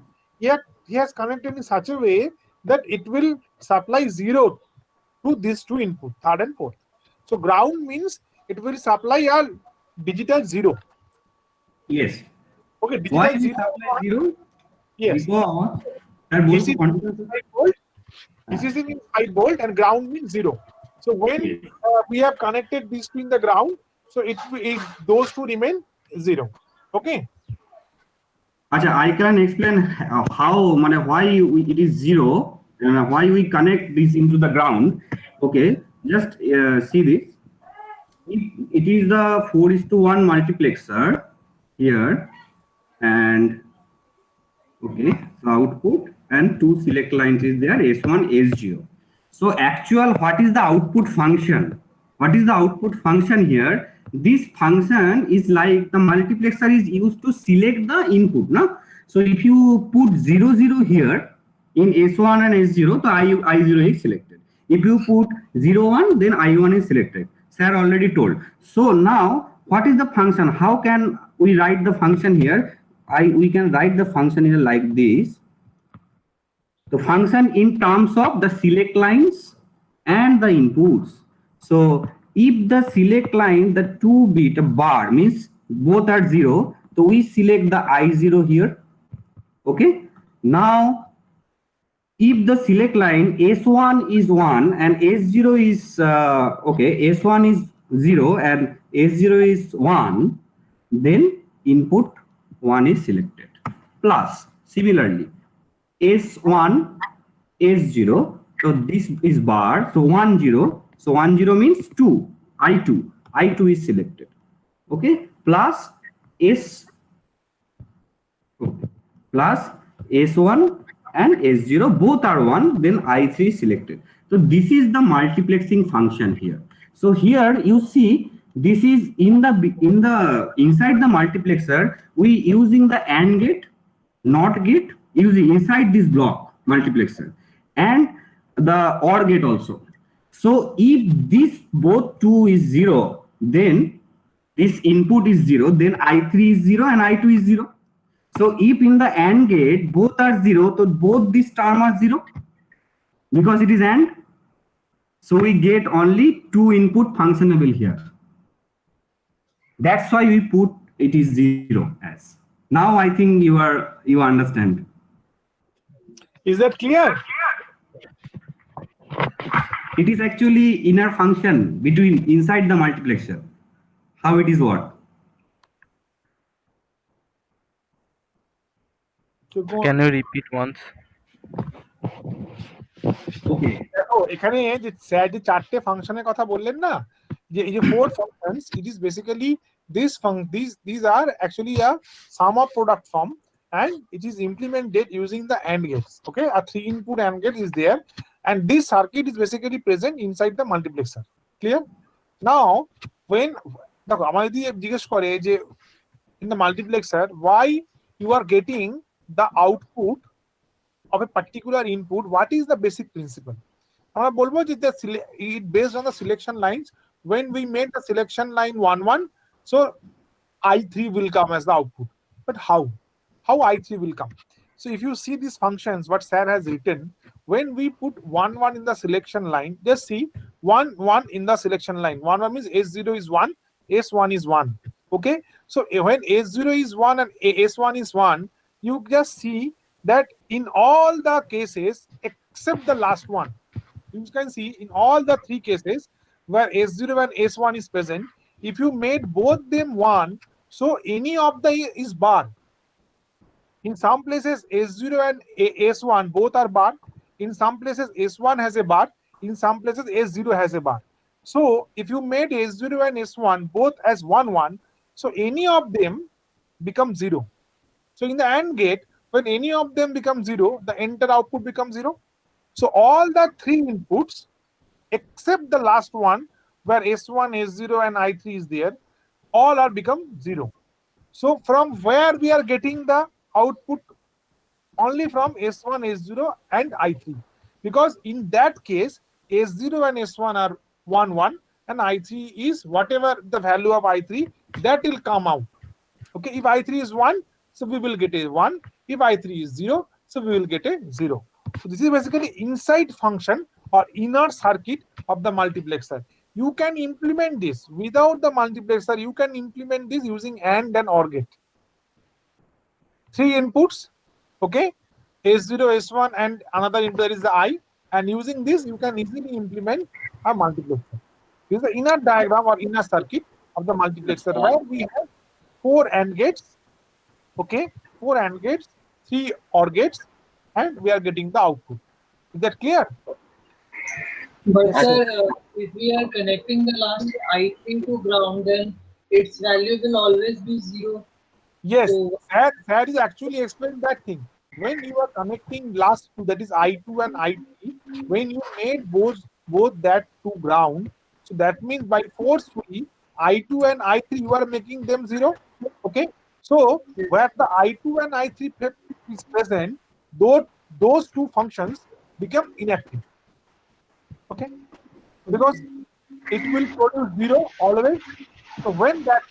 he has connected in such a way that it will supply 0 to these two inputs, third and fourth. So ground means it will supply a digital 0. Yes. Okay, Why digital is supply 0? Yes. Because that This both is 5 volt. This is in 5 volt and ground means 0. So when we have connected these two in the ground, so those two remain 0. Okay. Acha, I can explain how, why it is 0, why we connect this into the ground. Okay, just see this. It is the 4:1 multiplexer here, and okay, so output and two select lines is there, S1, S0. So actual, what is the output function? What is the output function here? This function is like the multiplexer is used to select the input, no? So if you put 0, 0 here in S1 and S0, so I0 is selected. If you put 0, 1, then I1 is selected. Sir already told. So now, what is the function? How can we write the function here? We can write the function here like this. The function in terms of the select lines and the inputs. So if the select line, the 2-bit bar means both are 0, so we select the I0 here. Okay, now if the select line S1 is 1 and S0 is S1 is 0 and S0 is 1, then input 1 is selected. Plus similarly S1, S0, so this is bar, so 1, 0, so 1, 0 means 2, I2 is selected. Okay, plus plus S1 and S0, both are 1, then I3 is selected. So this is the multiplexing function here. So here you see, this is inside the multiplexer, we using the AND gate, NOT gate, using inside this block multiplexer, and the OR gate also. So if this both two is 0, then this input is 0, then I3 is 0 and I2 is 0. So if in the AND gate both are 0, so both these term are 0 because it is AND. So we get only two input functionable here. That's why we put it is 0 as. Now I think you understand. Is that clear? It is actually inner function between inside the multiplexer. How it is work? Can you repeat once? Okay. দেখো এখানে যে sir যে চারটে ফাংশনের কথা বললেন না, যে এই যে 4 functions, it is basically these are actually a sum of product form, and it is implemented using the AND gates. Okay, a 3 input AND gate is there, and this circuit is basically present inside the multiplexer. Clear? Now when দেখো আমাদের দিয়ে জিজ্ঞেস করে যে in the multiplexer why you are getting the output of a particular input, what is the basic principle? আমরা বলবো যে it based on the selection lines. When we made the selection line 1, 1, so I3 will come as the output. But how I3 will come? So if you see these functions what Sir has written, when we put 1 1 in the selection line, just see 1 1 in the selection line. 1 1 means S0 is 1, S1 is 1. Okay, so when S0 is 1 and S1 is 1, you just see that in all the cases except the last one, you can see in all the three cases where S0 and S1 is present, if you made both them 1, so any of the is bar. In some places S0 and S1 both are bar. In some places S1 has a bar. In some places S0 has a bar. So if you made S0 and S1 both as 1 1, so any of them becomes 0. So in the AND gate, when any of them becomes 0, the entire output becomes 0. So all the three inputs except the last one where S1, S0 and I3 is there, all are become 0. So from where we are getting the output? Only from S1, S0 and I3. Because in that case, S0 and S1 are 1 1 and I3 is whatever the value of I3 that will come out. Okay, if I3 is 1, so we will get a 1. If I3 is 0, so we will get a 0. So this is basically inside function or inner circuit of the multiplexer. You can implement this without the multiplexer. You can implement this using AND and OR gate. 3 inputs, okay, S0, S1 and another input is the I, and using this you can easily implement a multiplexer. This is the inner diagram or inner circuit of the multiplexer where we have 4 AND gates, okay, 4 AND gates, 3 OR gates, and we are getting the output. Is that clear? But sir, if we are connecting the last I3 to ground, then its value will always be 0. Yes, So, that is actually explain that thing. When you are connecting last two, that is I2 and I3, when you made both that to ground, so that means by forcefully I2 and I3 you are making them 0. Okay, so where the I2 and I3 is present, those two functions become inactive. Okay, because it will produce 0 always. So when those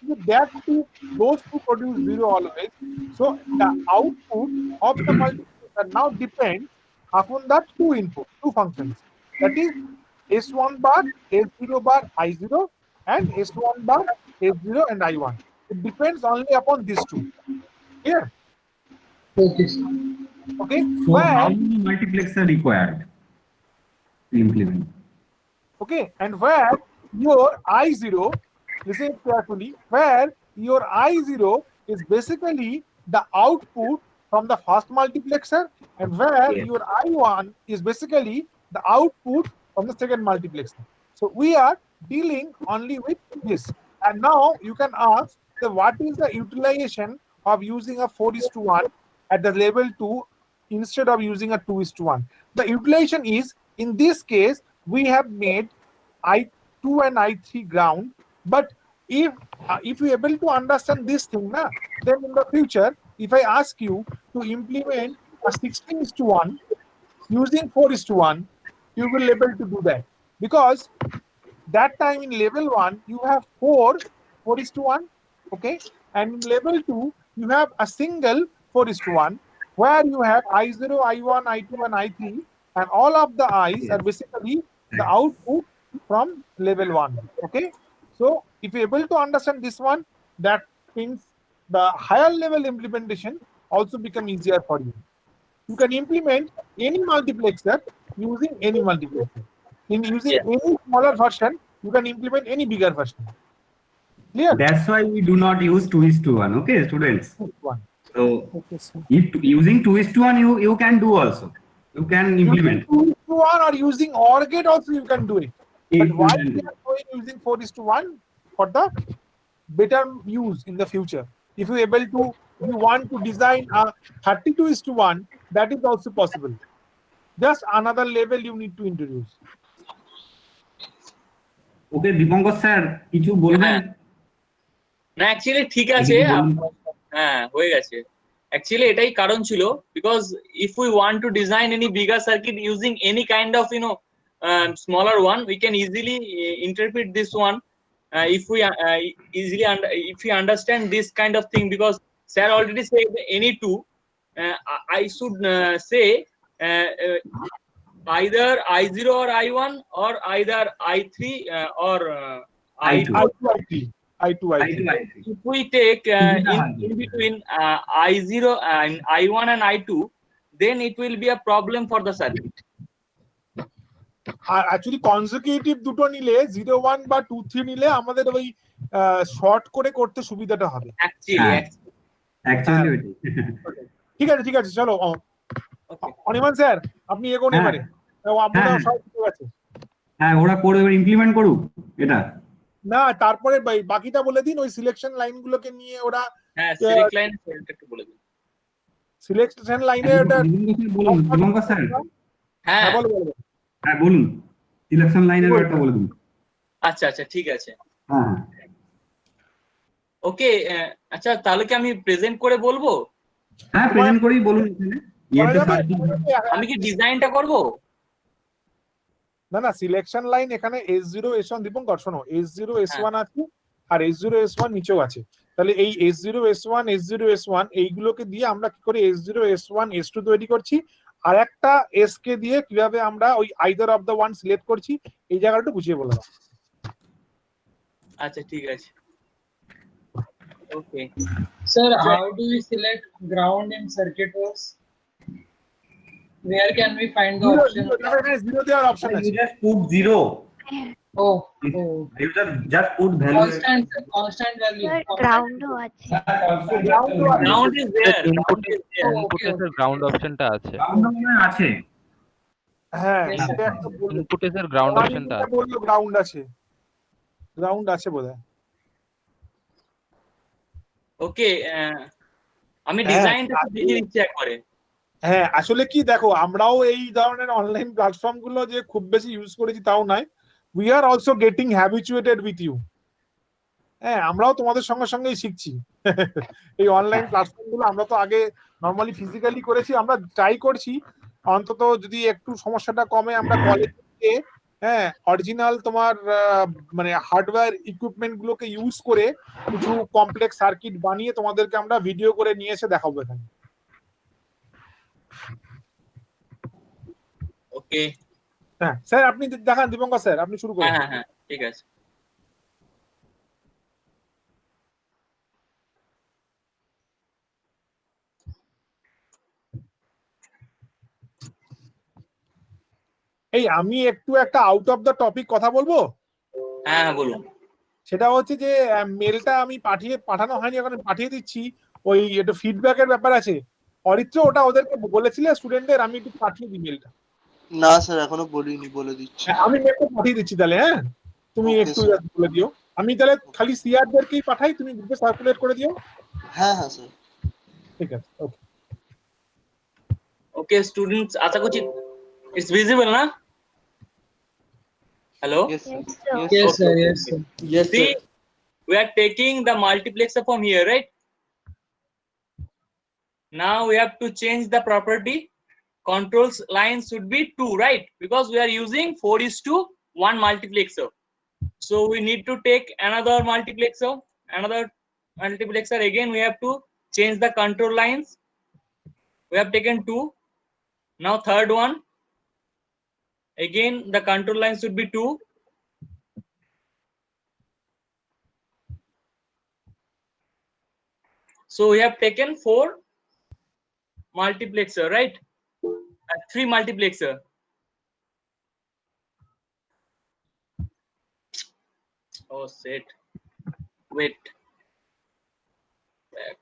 two produce 0 always, so the output of the multiplexer now depends upon the two functions. That is S1 bar, S0 bar, I0, and S1 bar, S0 and I1. It depends only upon these two. Here. okay, sir. Okay. So how Where, many multiplexer required to implement? okay, and where your I0, listen carefully, where your I0 is basically the output from the first multiplexer, and where Yes. your I1 is basically the output from the second multiplexer. So we are dealing only with this. And now you can ask that what is the utilization of using a 4:1 at the level 2 instead of using a 2:1? The utilization is, in this case, we have made I2 and I3 ground, but if you are able to understand this thing, then in the future, if I ask you to implement a 16:1 using 4:1, you will be able to do that, because that time in level 1 you have 4:1, okay, and in level 2 you have a single 4:1 where you have I0, I1, I2 and I3, and all of the I's are basically the output from level 1. Okay, so if you're able to understand this one, that means the higher level implementation also become easier for you. You can implement any multiplexer using any multiplexer. In using any smaller version, you can implement any bigger version. Clear? That's why we do not use 2:1. Okay, students. One. So Okay, sir. if using 2:1, you can do also. You can implement. Using 2:1 or using OR gate also you can do it. But If why you we can- are doing using 4:1 for the better use in the future. If you able to, you want to design a 32:1, that is also possible. Just another level you need to introduce. Okay Dipankar sir কিছু বলবেন? না actually ঠিক আছে, হ্যাঁ হয়ে গেছে। Actually এটাই কারণ ছিল, because if we want to design any bigger circuit using any kind of smaller one, we can easily interpret this one if we if we understand this kind of thing, because sir already said any two. I should say either I0 or I1 or either I3 or I2. I2. I2. If we take in between I0 and I1 and I2, then it will be a problem for the circuit. আর actually consecutive দুটো নিলে 0 1 বা 2 3 নিলে আমাদের ওই short করে করতে সুবিধাটা হবে। Actually, Actually, ঠিক আছে চলো okay. অনিমান স্যার আপনি এগোন হ্যাঁ। এবারে আপনারা হ্যাঁ। সব ঠিক আছে হ্যাঁ ওরা করে ইমপ্লিমেন্ট করুক এটা। না তারপরে বাকিটা বলে দিন ওই সিলেকশন লাইনগুলোকে নিয়ে ওরা হ্যাঁ, select line একটু বলে দিন। সিলেকশন লাইনে ওটা বলুন দীপঙ্কর স্যার। হ্যাঁ, বলো হ্যাঁ বলুন সিলেকশন লাইনের ব্যাপারটা বলে দিন। আচ্ছা ঠিক আছে। হ্যাঁ ওকে, আচ্ছা তাহলে কি আমি প্রেজেন্ট করে বলবো? হ্যাঁ প্রেজেন্ট করেই বলুন এখানে। আমি কি ডিজাইনটা করব? না সিলেকশন লাইন এখানে S0 S1 দীপঙ্কর শোনো S0 S1 আছে আর S0 S1 নিচেও আছে, তাহলে এই S0 S1 S0 S1 এইগুলোকে দিয়ে আমরা কি করে S0 S1 S2 তৈরি করছি, আর একটা S কে দিয়ে কিভাবে আমরা ওই either of the one select করছি এই জায়গাটা বুঝিয়ে বলে দাও। আচ্ছা ঠিক আছে। Okay. Sir, how do we select ground in circuit works? Where can we find the option? Zero দেওয়ার অপশন আছে। You just put 0. Oh, You just put value. constant value. Sir গ্রাউন্ডও আছে। Ground is there. ইনপুটে ground অপশনটা আছে। আছে। হ্যাঁ Yes, এটা একটা বললো ইনপুটে গ্রাউন্ড অপশনটা আছে। বললো গ্রাউন্ড আছে বোধহয়। ওকে, আমি ডিজাইনটা দেখিয়ে দিচ্ছি একবারে। হ্যাঁ আসলে কি দেখো আমরাও এই ধরনের অনলাইন প্ল্যাটফর্ম গুলো যে খুব বেশি ইউজ করেছি তাও নয়, we are also getting habituated with you. হ্যাঁ আমরাও তোমাদের সঙ্গে সঙ্গেই শিখছি এই অনলাইন প্ল্যাটফর্ম গুলো। আমরা তো আগে নর্মালি ফিজিক্যালি করেছি, আমরা ট্রাই করছি অন্তত যদি একটু সমস্যাটা কমে আমরা কলেজে হ্যাঁ অরিজিনাল তোমার মানে হার্ডওয়্যার ইকুইপমেন্ট গুলোকে ইউজ করে কিছু কমপ্লেক্স সার্কিট বানিয়ে তোমাদেরকে আমরা ভিডিও করে নিয়ে এসে দেখাবো এখানে। ওকে, হ্যাঁ স্যার আপনি দেখান দীপঙ্কর স্যার আপনি শুরু করুন। হ্যাঁ ঠিক আছে। এই আমি একটু একটা আউট অফ দ্য টপিক কথা বলবো। হ্যাঁ বলুন। সেটা হচ্ছে যে মেলটা আমি পাঠানো হয়নি, এখন পাঠিয়ে দিচ্ছি। ওই একটু ফিডব্যাকের ব্যাপার আছে। অরিত্র ওটা ওদেরকে বলেছিলে স্টুডেন্টদের, আমি একটু পাঠিয়ে দিই মেলটা। না স্যার এখনো বলিনি, বলে দিচ্ছি। আমি মেলটা পাঠিয়ে দিচ্ছি তাহলে। হ্যাঁ তুমি Okay, একটু sir. বলে দিও, আমি তাহলে খালি সিআরদেরকেই পাঠাই, তুমি গ্রুপে সার্কুলেট করে দিও। হ্যাঁ স্যার। ঠিক আছে ওকে। ওকে স্টুডেন্টস, আশা করছি ইটস ভিজিবল না? Hello, Yes sir. Yes, sir. Yes, sir. Yes see we are taking the multiplexer from here, right? Now we have to change the property. Controls line should be 2, right? Because we are using 4:1 multiplexer. So we need to take another multiplexer. Again we have to change the control lines. We have taken 2. Now third one. Again the control line should be 2. So we have taken 4 multiplexer, right? 3 multiplexer. Oh shit. Wait. Back.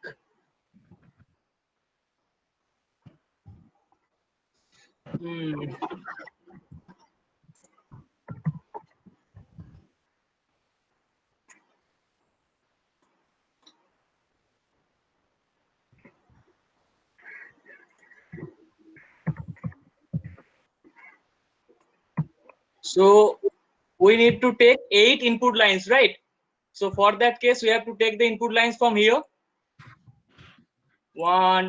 So we need to take 8 input lines, right? So for that case, we have to take the input lines from here. 1,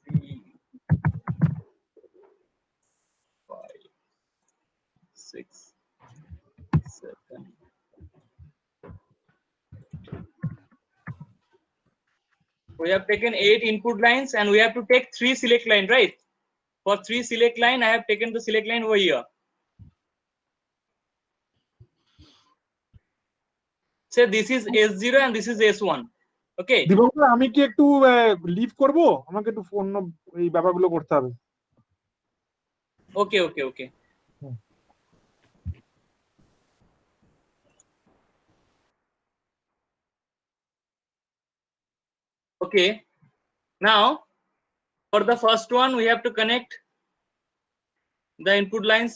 3, 5, 6, 7. We have taken 8 input lines and we have to take 3 select line, right? For 3 select line, I have taken the select line over here. Say this is S0 and this is S1. Okay. দিবঙ্কর আমি কি একটু leave করব, আমাকে একটু অন্য এই ব্যাপারগুলো করতে হবে। Okay, okay, okay. Okay. Now, for the first one, we have to connect the input lines.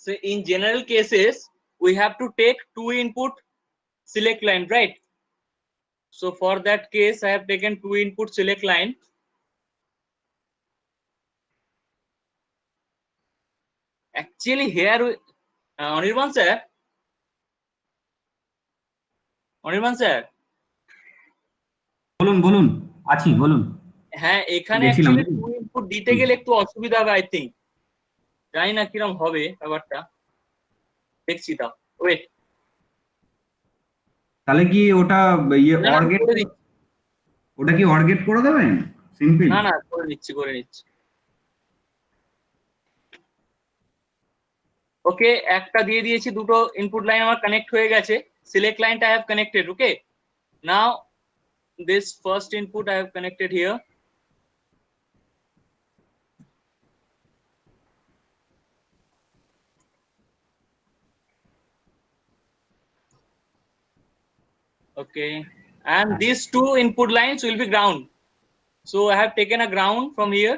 So in general cases, we have to take 2 input select line, right? So for that case, I have taken 2 input select line. Actually here, Anirban sir, বলুন বলুন, আছি বলুন। হ্যাঁ এখানে গেছিলাম। Actually 2 input দিতে গেলে একটু অসুবিধা হবে আই থিঙ্ক, জানি না কিরকম হবে ব্যাপারটা, দেখছি তা ওয়েট। তাহলে কি ওটা ইয়ে অর গেট, করে দিচ্ছি, ওটা কি অর গেট করে দেবেন সিম্পল? না না করে নিচ্ছি। ওকে, একটা দিয়ে দিয়েছি, দুটো ইনপুট লাইন আমার কানেক্ট হয়ে গেছে, সিলেক্ট লাইনটা I have connected. Okay, now this first input I have connected here. Okay, and these 2 input lines will be ground, so I have taken a ground from here.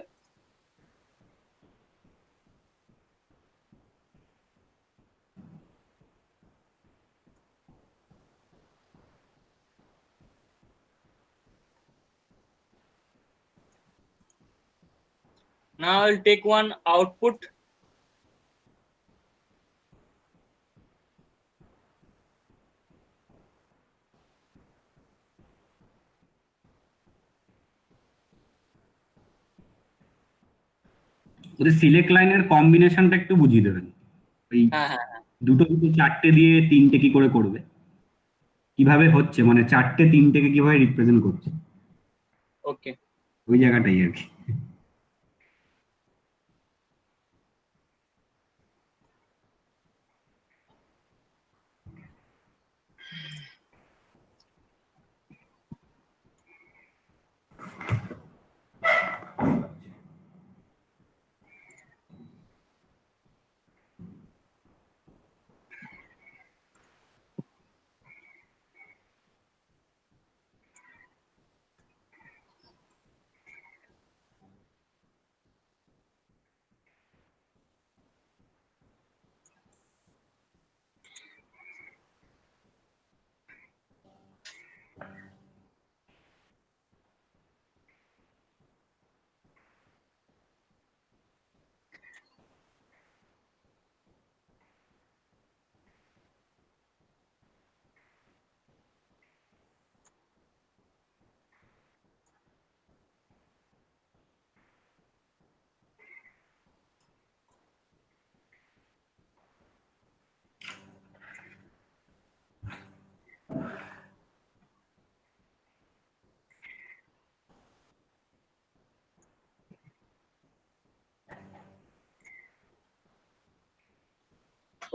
Now I'll take one output. Select লাইনের কম্বিনেশনটা একটু বুঝিয়ে দেবেন, ওই হ্যাঁ দুটো চারটে দিয়ে তিনটে কি করে করবে, কিভাবে হচ্ছে, মানে চারটে তিনটেকে কিভাবে রিপ্রেজেন্ট করছে, ওকে ওই জায়গাটাই আর কি।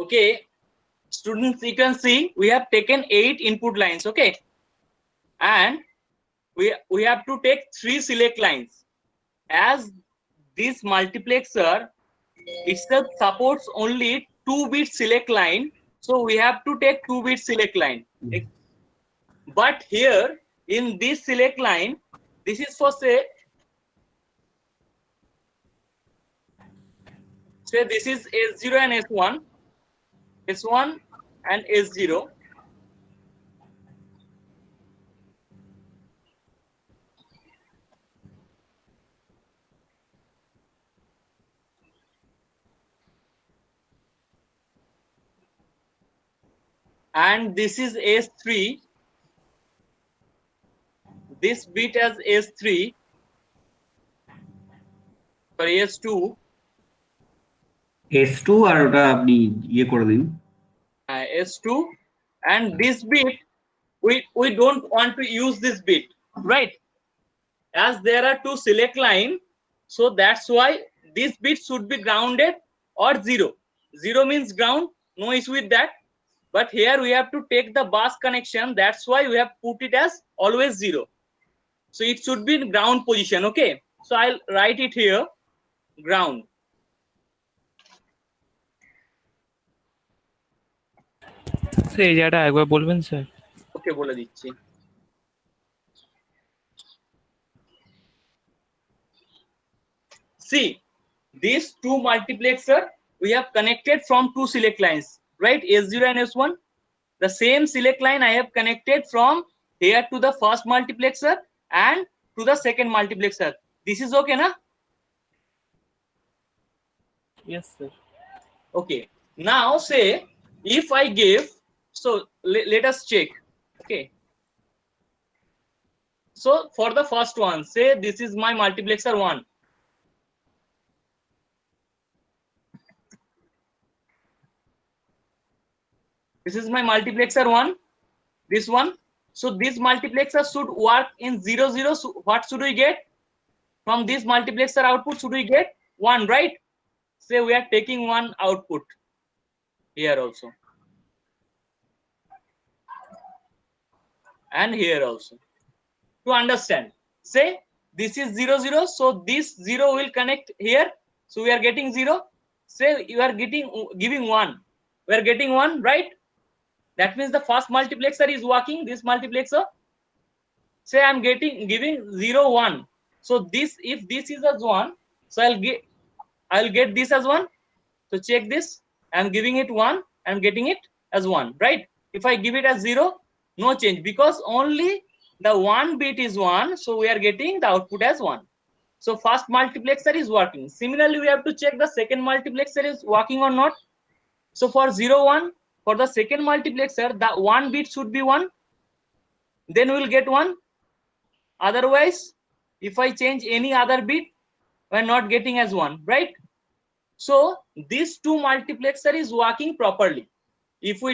okay, Students, you can see we have taken 8 input lines, okay, and we have to take 3 select lines. As this multiplexer itself supports only 2-bit select line, so we have to take 2-bit select line. But here in this select line, this is for say this is S0 and S1, S1 and S0. And this is S3. This bit as S3, sorry, S2. S2 আর ওটা আপনি ইয়ে করে দিন। S2, and this bit we don't want to use this bit, right? As there are 2 select line, so that's why this bit should be grounded or 0. 0 means ground, no issue with that. But here we have to take the bus connection, that's why we have put it as always 0. So it should be in ground position, okay? So I'll write it here, ground. Sir এই জায়গাটা একবার বলবেন sir? ওকে, বলে দিচ্ছি। See, these 2 multiplexer we have connected from 2 select lines, right? S0 and S1. The same select line I have connected from here to the first multiplexer and to the second multiplexer. This is okay, na? Yes, sir. Okay. Now say if I give, so let us check. Okay. So for the first one, say this is my multiplexer 1. This is my multiplexer 1, this one. So this multiplexer should work in 0 0. So what should we get from this multiplexer output? Should we get 1, right? Say we are taking 1 output here also, and here also. To understand, say this is 0 0, so this 0 will connect here, so we are getting 0. Say you are giving 1, we are getting 1, right? That means the first multiplexer is working, this multiplexer. Say I'm giving 0 1, so this, if this is as 1, so I'll get this as 1. So check this, I'm giving it 1, I'm getting it as 1, right? If I give it as 0, no change, because only the 1 bit is 1, so we are getting the output as 1. So first multiplexer is working. Similarly, we have to check the second multiplexer is working or not. So for 0 1, for the second multiplexer, the 1 bit should be 1, then we'll get 1. Otherwise, if I change any other bit, we're not getting as 1, right? So this 2 multiplexer is working properly. If we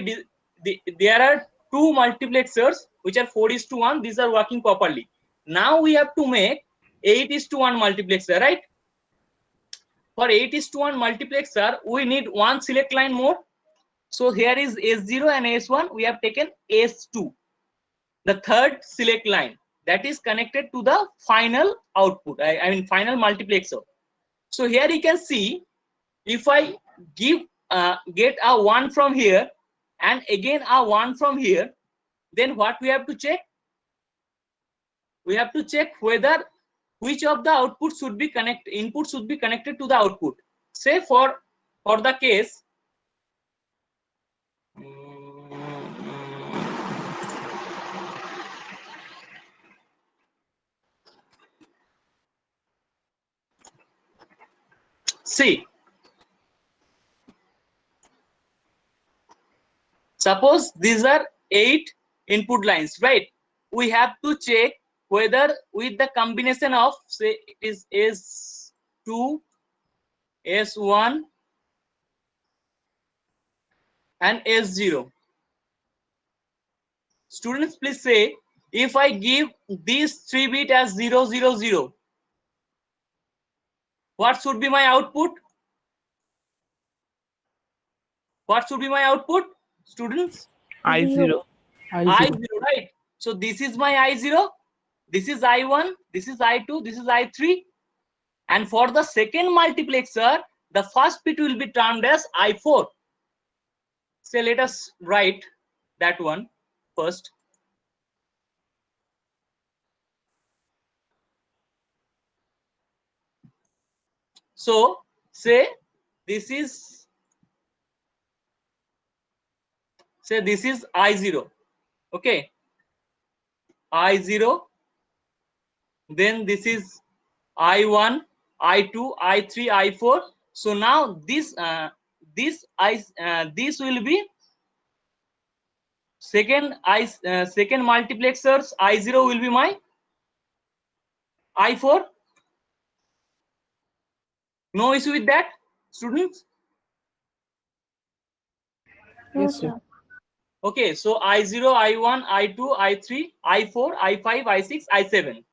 there are 2 multiplexers which are 4:1, these are working properly. Now we have to make 8:1 multiplexer, right? For 8:1 multiplexer, we need 1 select line more. So here is S0 and S1, we have taken S2, the third select line that is connected to the final output, I mean final multiplexer. So here you can see, if I get a 1 from here and again a 1 from here, then what we have to check? We have to check whether which of the output should be input should be connected to the output. Say for the case, see, suppose these are 8 input lines, right? We have to check whether with the combination of, say it is S2, S1 and S0. Students, please say, if I give these 3 bit as 0 0 0, what should be my output? What should be my output? students? I0. I0, right? So this is my I0, this is I1, this is I2, this is I3. And for the second multiplexer, the first bit will be termed as I4. So let us write that one first. So say this is I0. Okay, I0. Then this is I1, I2, I3, I4. So now this will be second multiplexers. I0 will be my I4. No issue with that, students? No, Yes, sir. sir. Okay, so I0, I1, I2, I3, I4, I5, I6, I7.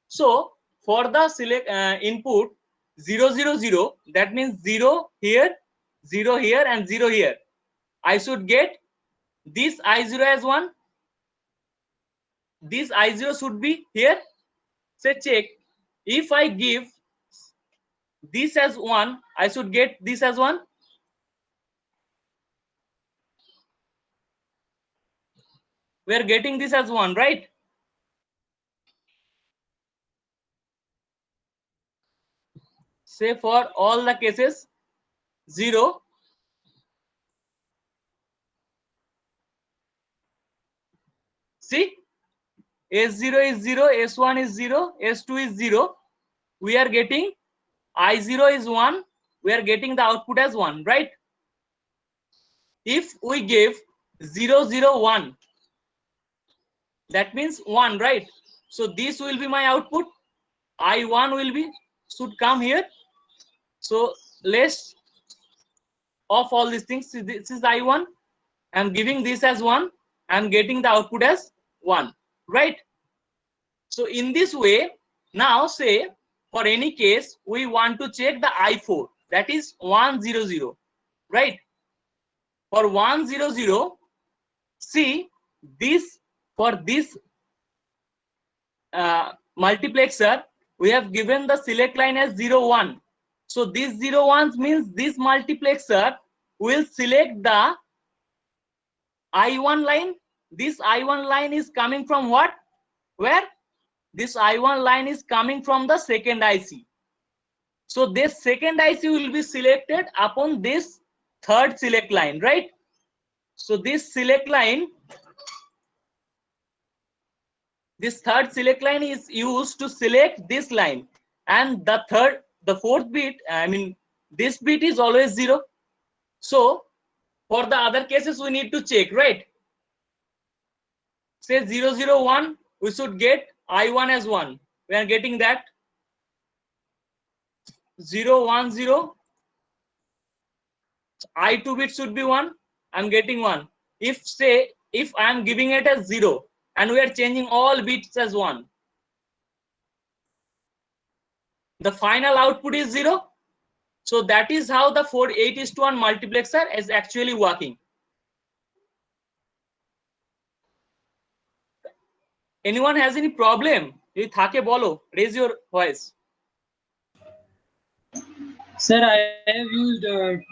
So for the select input 0, 0, 0, that means 0 here, 0 here, and 0 here. I should get this I0 as 1. This I0 should be here. Say check. If I give this as 1, I should get this as 1. We are getting this as 1, right? Say for all the cases 0. See, S0 is 0, S1 is 0, S2 is 0. We are getting I0 is 1. We are getting the output as 1, right? If we give 0, 0, 1, that means 1, right? So this will be my output. I1 will be should come here. So let's off all these things. This is I1. I'm giving this as 1. I'm getting the output as 1, right? So in this way, now say for any case we want to check the I4, that is 1, 0, 0, right? For 1, 0, 0, see this, for this multiplexer we have given the select line as 0, 1. So this 0, 1 means this multiplexer will select the I1 line. This I1 line is coming from what? Where? This I1 line is coming from the second IC. So this second IC will be selected upon this third select line, right? So this select line, this third select line is used to select this line, and the fourth bit, I mean this bit is always 0. So for the other cases we need to check, right? Say 0, 0, 1, we should get I1 as 1. We are getting that. 0, 1, 0, I2 bit should be 1. I'm getting 1. If I am giving it as 0 and we are changing all bits as 1, the final output is 0. So that is how the 8:1 multiplexer is actually working. Anyone has any problem? If thake bolo, raise your voice. Sir, I have used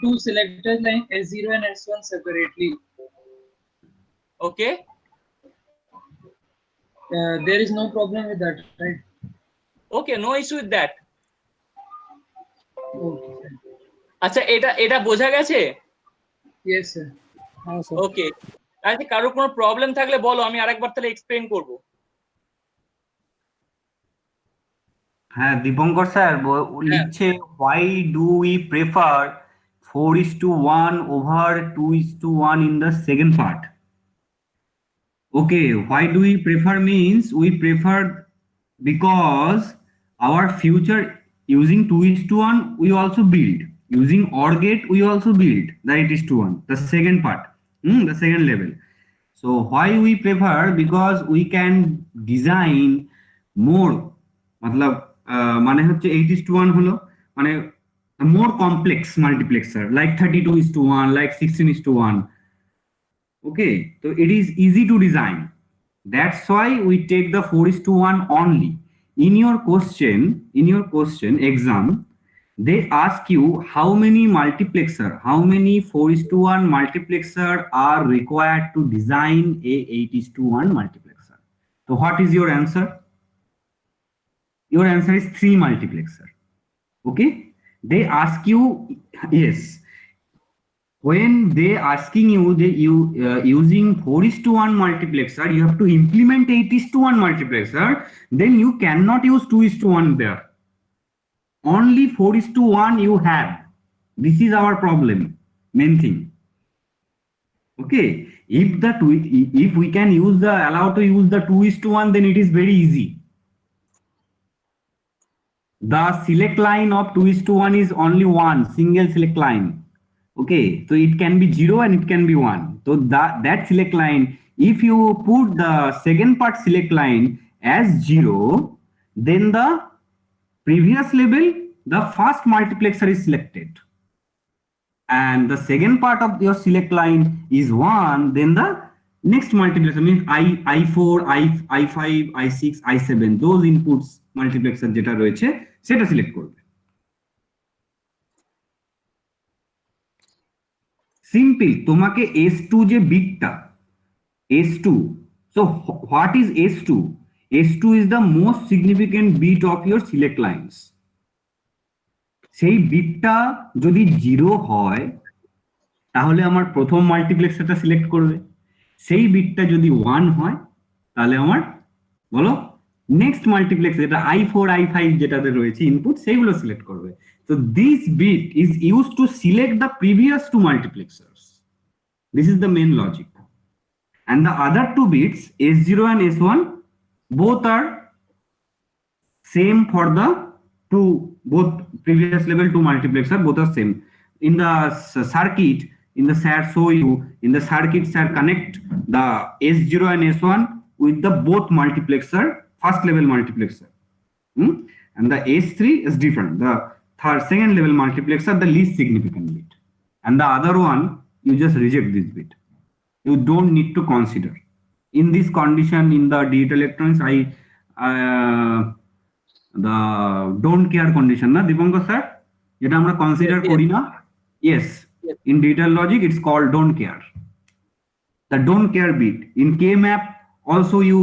two selectors like S0 and S1 separately. Okay. There is no problem with that, right? Okay, no issue with that. Okay, sir. আচ্ছা এটা বোঝা গেছে? Yes, sir. ওকে, আচ্ছা কারো কোনো problem থাকলে বলো, আমি আরেকবার তাহলে এক্সপ্লেইন করব। হ্যাঁ দীপঙ্কর স্যার লিখছে why do we prefer 4:1 over 2:1 in the second part? Okay, why do we prefer means we prefer because our future using 2:1 we also build, using OR gate we also build the 8:1, the second part, the second level. So why we prefer? Because we can design more, matlab মানে হচ্ছে 8:1 হলো মানে more complex multiplexer like 32:1, like 16:1. Okay, so it is easy to design. That's why we take the 4:1 only. In your question exam, they ask you how many 4:1 multiplexer are required to design a 8:1 multiplexer. So what is your answer? Your answer is 3 multiplexer. Okay, they ask you, yes, when they asking you using 4:1 multiplexer, you have to implement 8:1 multiplexer, then you cannot use 2:1 there. Only 4:1 you have. This is our problem, main thing. Okay, if we can allow to use the 2:1, then it is very easy. The select line of 2:1 is only one single select line. Okay, so it can be 0 and it can be 1. So that select line, if you put the second part select line as 0, then the previous level, the first multiplexer is selected. And the second part of your select line is 1, then the next multiplexer means I4, I5, I6, I7, those inputs multiplexer যেটা রয়েছে সেটা select করবে। Simple, তোমাকে S2 যে বিটটা S2, so what is S2? S2 is the most significant bit of your select lines. সেই বিটটা যদি 0 হয় তাহলে আমার প্রথম মাল্টিপ্লেক্সারটা সিলেক্ট করবে, সেই বিটটা যদি 1 হয় তাহলে আমার বলো নেক্সট মাল্টিপ্লেক্সার যেটা I4 I5 যেটাতে রয়েছে ইনপুট সেইগুলো সিলেক্ট করবে। So this bit is used to select the previous two multiplexers. This is the main logic. And the other two bits, S0 and S1, both are same for the both previous level 2 multiplexer, both are same. In the circuit, in the SAR show you, in the circuit SAR connect the S0 and S1 with the both multiplexer, first level multiplexer. And the S3 is different. The second level multiplexer, the least significant bit. And the other one, you just reject this bit. You don't need to consider. In this condition, in the digital electronics, the don't care condition, na Dipankar sir? Jeta amra consider kori na? Yes. In digital logic, it's called don't care. The don't care bit. In K-map, also you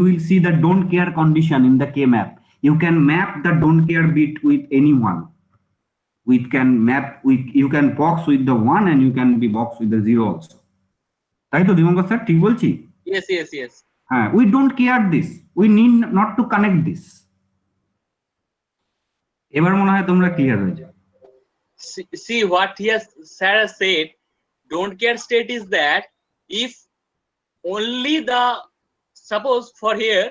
will see the don't care condition in the K-map. You can map the don't care bit with anyone. You can box with the 1 and you can be box with the 0 also. তাই তো দিবঙ্কর sir ঠিক বলছি? Yes. হ্যাঁ, we don't care this. We need not to connect this. এবার মনে হয় তোমরা clear হয়ে যাবে। See what Sarah said, don't care state is that if only suppose for here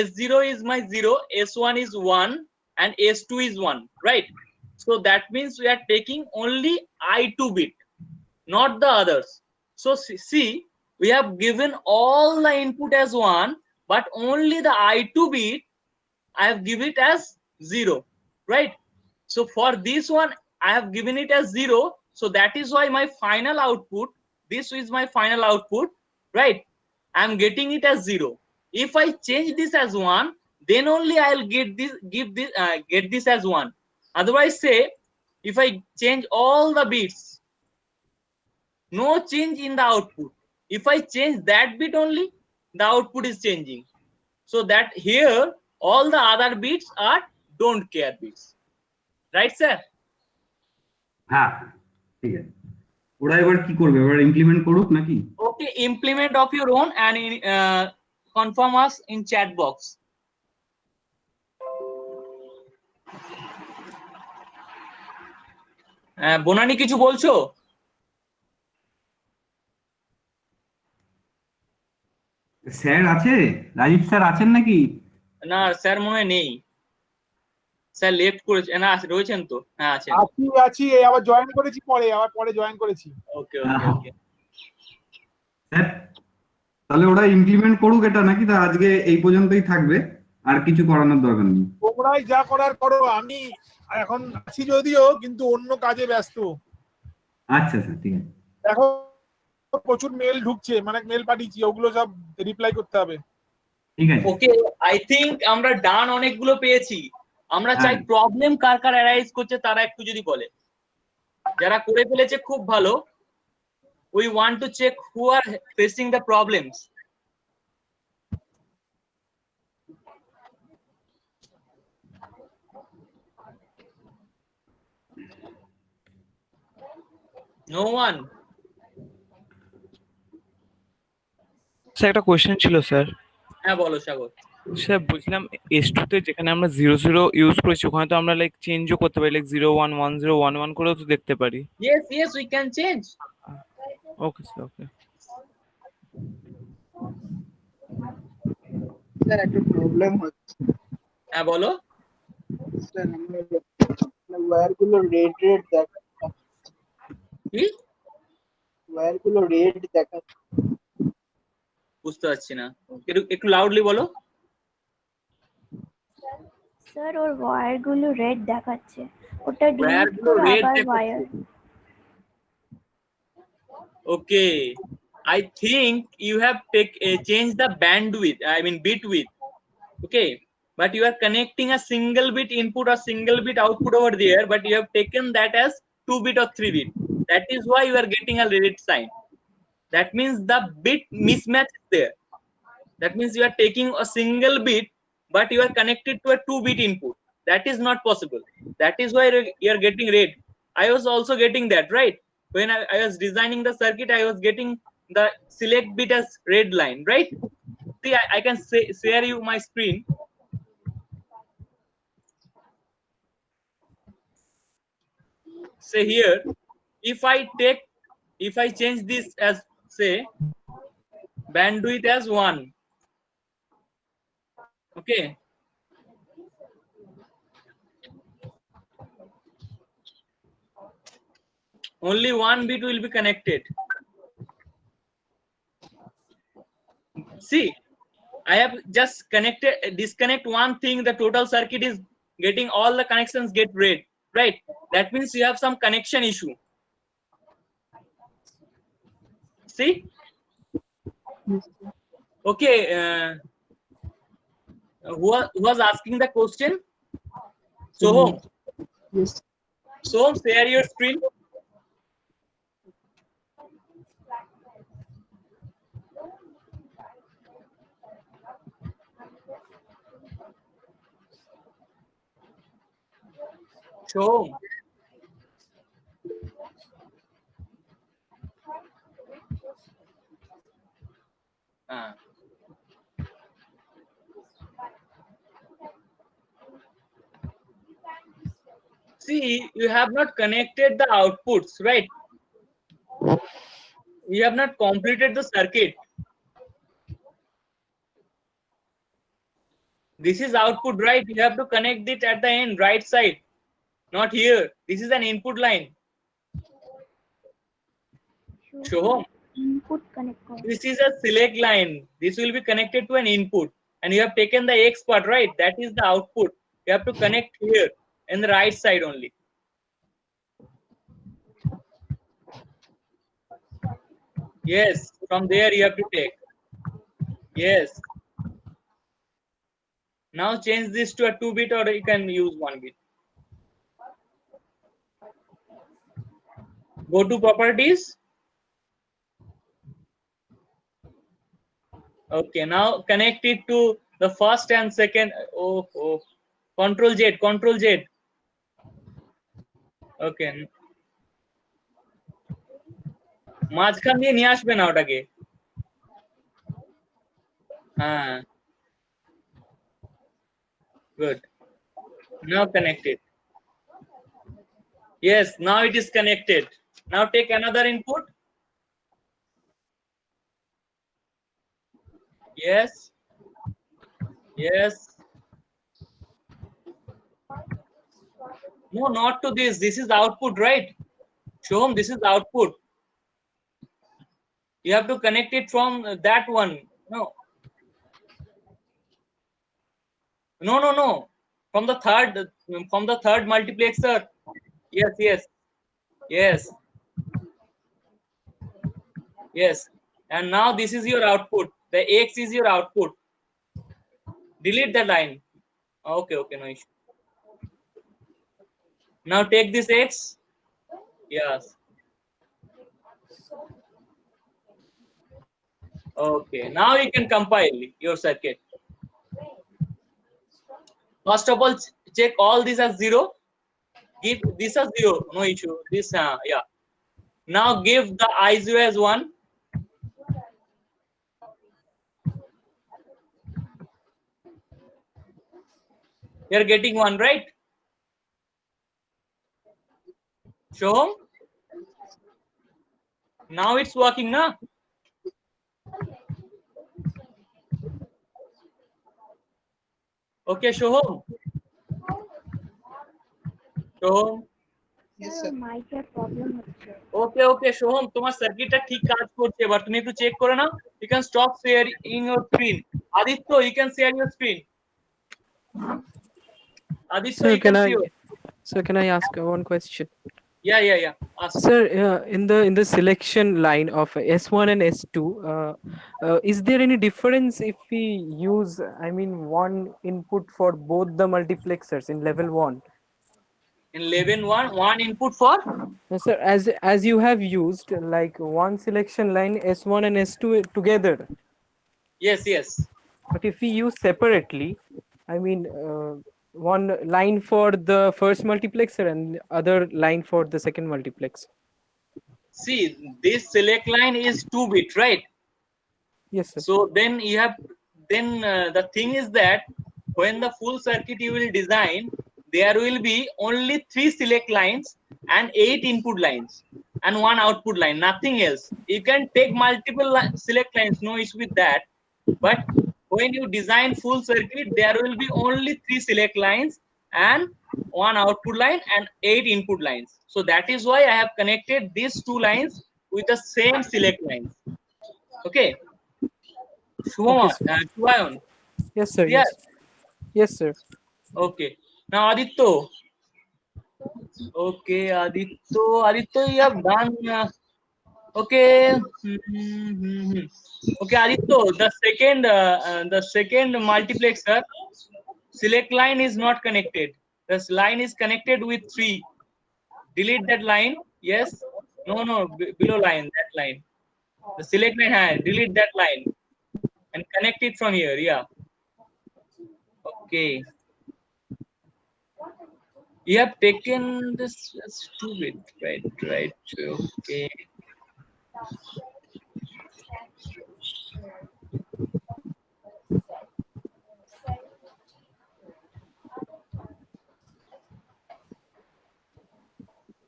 S0 is my 0, S1 is 1 and S2 is 1, right? So that means we are taking only I2 bit, not the others. So see, we have given all the input as 1, but only the I2 bit I have given it as 0, right? So for this one I have given it as 0, so that is why my final output, this is my final output, right? I am getting it as 0. If I change this as 1, then only I'll get this as 1. Otherwise, say if I change all the bits, no change in the output. If I change that bit only, the output is changing. So that here all the other bits are don't care bits, right sir? হ্যাঁ, ঠিক আছে। ওরা এবার কি করবে? এবার implement করুক নাকি? Okay, implement of your own and confirm us in chat box. Banani কিছু বলছো? স্যার আছে? রাজীব স্যার আছেন নাকি? না স্যার মনে হয় নেই, স্যার লেফট করেছে না, রয়েছেন তো? হ্যাঁ আছেন। আছি আবার জয়েন করেছি, পরে জয়েন করেছি। ওকে স্যার তাহলে ওরা ইমপ্লিমেন্ট করুক এটা নাকি? তা আজকে এই পর্যন্তই থাকবে, আর কিছু করানোর দরকার নেই। তোমরাই যা করার করো, আমি এখন আছি যদিও, কিন্তু অন্য কাজে ব্যস্ত। আচ্ছা স্যার, ঠিক আছে। দেখো প্রচুর মেল ঢুকছে, মানে মেল পাঠিয়েছি, ওগুলো সব রিপ্লাই করতে হবে। ঠিক আছে। ওকে, আই থিংক আমরা ডান অনেকগুলো পেয়েছি। আমরা চাই হ্যাঁ। প্রবলেম কার কার অ্যারাইজ করছে তারা একটু যদি বলে। যারা করে ফেলেছে খুব ভালো। We want to check who are facing the problems. No one. Sir একটা কোয়েশ্চেন ছিল স্যার। হ্যাঁ বলো সাগর। স্যার বলছিলাম S2 তে যেখানে আমরা 00 ইউজ করেছি ওখানে তো আমরা লাইক চেঞ্জও করতে পারি, লাইক 011011 করেও তো দেখতে পারি। Yes, we can change. Okay sir, okay. Sir একটা প্রবলেম হচ্ছে। হ্যাঁ বলো। স্যার আমার ওয়্যার গুলো রেড দেখাচ্ছে। কি? ওয়্যার গুলো রেড দেখাচ্ছে। বুঝতে পারছি না, একটু লাউডলি বলো। স্যার ওর ওয়্যার গুলো রেড দেখাচ্ছে, ওটা Wire ডিলিট গুলো করে red আবার দেখাচ্ছে। Wire. Okay, I think you have changed the bandwidth, I mean bit width. Okay, but you are connecting a single bit input or single bit output over there, but you have taken that as 2 bit or 3 bit. That is why you are getting a red sign. That means the bit mismatch is there. That means you are taking a single bit but you are connected to a 2 bit input. That is not possible. That is why you are getting red. I was also getting that, right? When I was designing the circuit, I was getting the select bit as red line, right? See, I can share you my screen. Say here, if I change this as, say, bandwidth as 1, okay, only 1 bit will be connected. See, I have just disconnect one thing, the total circuit is getting, all the connections get red, right? That means you have some connection issue. See? Okay, who was asking the question? Soham. Yes. Soham, share your screen. Soham. See, you have not connected the outputs, right? You have not completed the circuit. This is output, right? You have to connect it at the end, right side, not here. This is an input line. Soham, input connect করো। this is a select line. This will be connected to an input, and you have taken the X part, right? That is the output. You have to connect here in the right side only. Yes, from there you have to take. Yes. Now change this to a 2 bit, or you can use 1 bit. Go to properties. Okay, now connect it to the first and second. Oh. Control Z. Okay. মাঝখান দিয়ে নিয়ে আসবে না ওটাকে। হ্যাঁ, good. Now connected. Yes, now it is connected. Now take another input. Yes. No, not to this. This is output, right? Show him this is output. You have to connect it from that one. No. From the third multiplexer. Yes. Yes. And now this is your output. The X is your output. Delete the line. Okay, okay, no issue. Now take this X. Yes. Okay. Now you can compile your circuit. First of all, check all these as 0. Give this as 0. No issue. This, yeah. Now give the I0 as 1. You're getting 1, right? Show. Now it's working, na? Okay, Shoham. Shoham. Sir মাইকের problem হচ্ছে। Okay, okay, Shoham, তোমার সার্কিটটা ঠিক কাজ করছে, এবার তুমি একটু চেক করে নাও। You can stop sharing your screen. Aditya, you can share your screen. Aditya, Sir, you can see. can I ask one question? Yeah. Ask. Sir, in the selection line of S1 and S2, is there any difference if we use, I mean, one input for both the multiplexers in level 1? In level 1, one input for? Yes, sir, as you have used like one selection line S1 and S2 together. Yes. But if we use separately, I mean, one line for the first multiplexer and other line for the second multiplexer. See, this select line is 2-bit, right? Yes, sir. So then you have, the thing is that when the full circuit you will design, there will be only 3 select lines and 8 input lines and 1 output line, nothing else. You can take multiple select lines, no issue with that. But when you design full circuit, there will be only 3 select lines and 1 output line and 8 input lines. So that is why I have connected these 2 lines with the same select lines. Okay. Shubham, Tuayon. Yes, sir. Yeah. Yes, sir. Okay. Now Aditya. Okay, Aditya, you have done. Okay. Okay, Aditya. The second multiplexer select line is not connected. This line is connected with 3. Delete that line. Yes. No. Below line. That line. The select line. Delete that line and connect it from here. Yeah. Okay. You have taken this as 2-bit, right? Okay.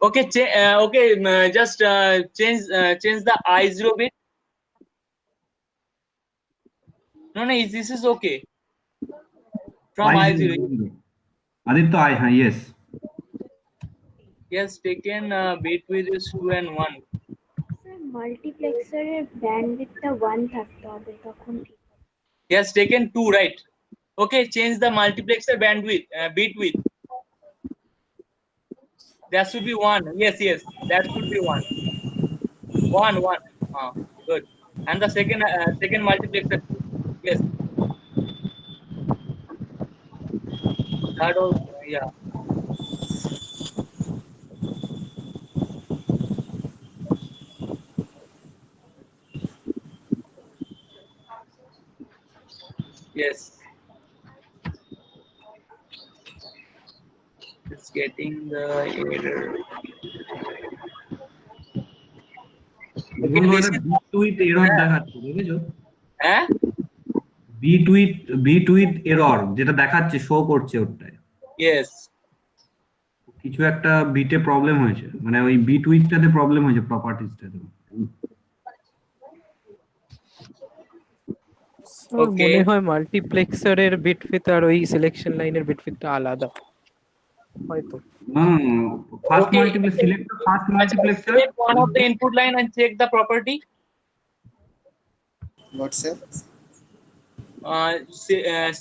Okay, just change the I0 bit. No, this is okay. From I0. Aditya, yes. Yes, taken bit width is 2 and 1. Sir মাল্টিপ্লেক্সারের ব্যান্ডউইথটা 1 থাকতে হবে তখন ঠিক। Yes, taken 2, right? Okay, change the multiplexer bandwidth, bit width. That should be 1. Yes, that should be 1. 1. Good. And the second multiplexer. Yes. Third also, yeah. Yes. It's getting the error. Bit with error যেটা দেখাচ্ছে show করছে ওটায়। Yes. কিছু একটা বিটে problem হয়েছে, মানে ওই বিট উইথটাতে প্রবলেম হয়েছে প্রপার্টিজটাতে। মনে হয় মাল্টিপ্লেক্সারের বিট উইথ আর ওই সিলেকশন লাইনের বিট উইথটা আলাদা হয়তো। First multiplexer Select one of the input line and check the property. What's that?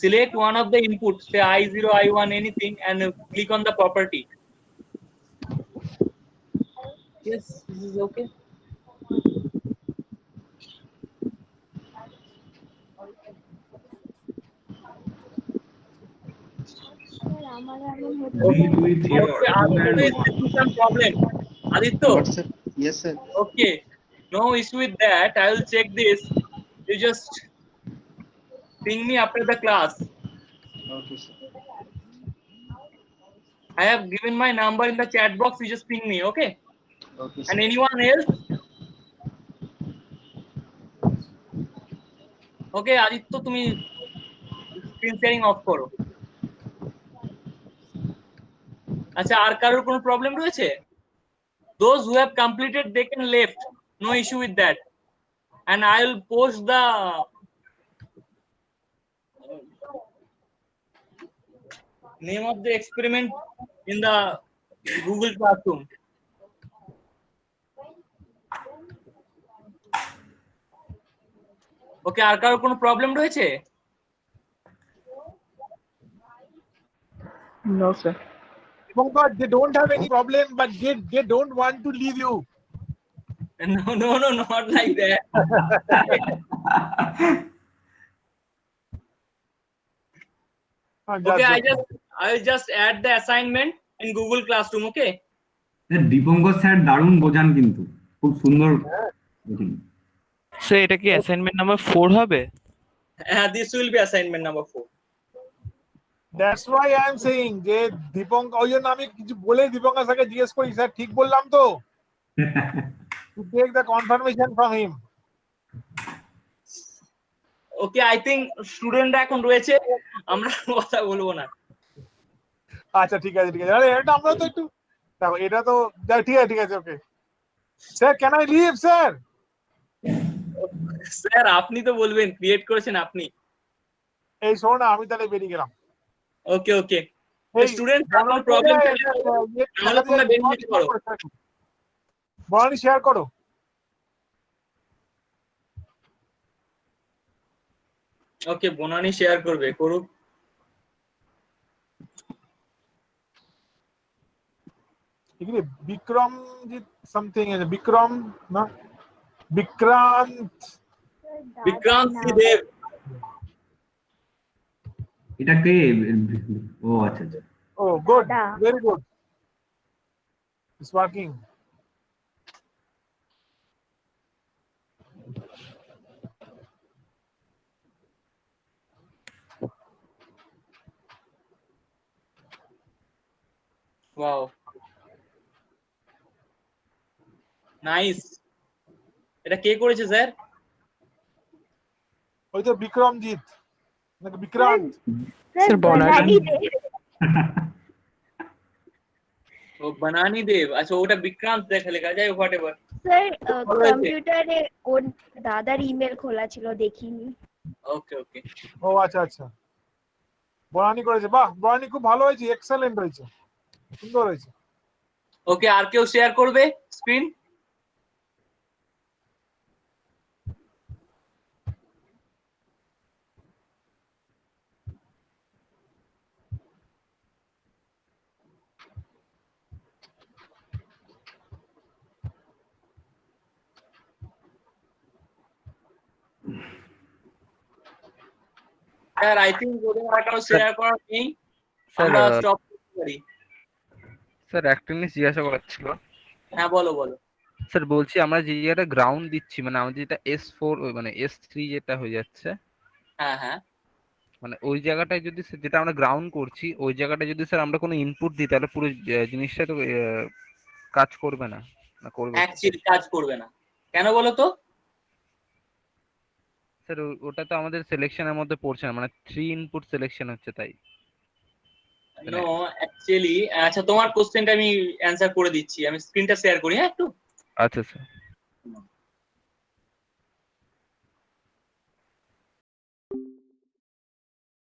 Select one of the inputs, say I0, I1, anything, and click on the property. Yes, this is okay. আমার এমন হচ্ছে Read with your Aditya is hand. facing some problem. Aditya, What, sir? Yes, sir. okay, no issue with that. I will check this. You just ping me after the class. Okay, sir. I have given my number in the chat box. You just ping me, okay? Okay, And sir. anyone else? Okay, Aditya, তুমি screen sharing of করো। আচ্ছা, আর কারোর কোনো problem রয়েছে? Those who have completed, they can left. No issue with that. And I will post the name of the experiment in the Google Classroom. Okay, আর কারোর কোনো problem রয়েছে? No, sir. Oh God, they don't have any problem, but they don't want to leave you. No, not like that. Okay, I will just add the assignment in Google Classroom. Okay. Dipankar sir দারুণ বোঝান কিন্তু খুব সুন্দর বোঝান। Sir এটা কি assignment number 4 হবে? This will be assignment number 4. That's why I am saying যে দীপঙ্কর, ওই জন্য আমি কিছু বলে দীপঙ্কর স্যারকে জিজ্ঞেস করি, স্যার ঠিক বললাম তো? To take the confirmation from him. Okay, I think স্টুডেন্টরা এখন রয়েছে, আমরা কথা বলবো না। আচ্ছা ঠিক আছে ঠিক আছে, আরে এটা আমরা তো একটু দেখো, এটা তো ঠিক আছে okay sir, can I leave sir? Sir আপনি তো বলবেন, ক্রিয়েট করেছেন আপনি। এই শোনো না, আমি তাহলে বেরিয়ে গেলাম। ওকে স্টুডেন্ট, আপনার প্রবলেম তাহলে তোমরা বেরিয়ে যেতে পারো। বনানী শেয়ার করো। ওকে, বনানী শেয়ার করবে, করুক। এখানে বিক্রমজিৎ সামথিং আছে, বিক্রম না বিক্রান্ত দেব। এটা কে? ও আচ্ছা আচ্ছা। ও good, very good, it's working. Wow, nice. এটা কে করেছে স্যার? ওই তো বিক্রমজিৎ নাকি বিক্রান্ত? স্যার বনানী। ও বনানী দেব, আচ্ছা ওটা বিক্রান্ত দেখা লেখা যায়, হোয়াট এভার। স্যার কম্পিউটারে ওর দাদার ইমেল খোলা ছিল, দেখিনি। ওকে ও আচ্ছা আচ্ছা, বনানী করেছে, বাহ বনানী খুব ভালো হয়েছে, এক্সেলেন্ট হয়েছে, সুন্দর হয়েছে। ওকে, আর কেউ শেয়ার করবে স্ক্রিন? স্যার আই থিংক ওদের আর কারো শেয়ার করার নেই, আমরা স্টপ করতে পারি। স্যার একটা জিনিস জিজ্ঞাসা করার ছিল। হ্যাঁ বলো। স্যার বলছি আমরা যে জায়গাটা গ্রাউন্ড দিচ্ছি, মানে আমাদের যেটা S4 মানে S3 যেটা হয়ে যাচ্ছে, হ্যাঁ মানে ওই জায়গাটায় যদি যেটা আমরা গ্রাউন্ড করছি, ওই জায়গাটা যদি স্যার আমরা কোনো ইনপুট দিই, তাহলে পুরো জিনিসটা তো কাজ করবে না করবে? অ্যাকচুয়ালি কাজ করবে না, কেন বলো তো? স্যার ওটা তো আমাদের সিলেকশনের মধ্যে পড়ছে না, মানে 3 ইনপুট সিলেকশন হচ্ছে তাই। নো অ্যাকচুয়ালি, আচ্ছা তোমার কোশ্চেনটা আমি অ্যানসার করে দিচ্ছি, আমি স্ক্রিনটা শেয়ার করি হ্যাঁ একটু। আচ্ছা স্যার।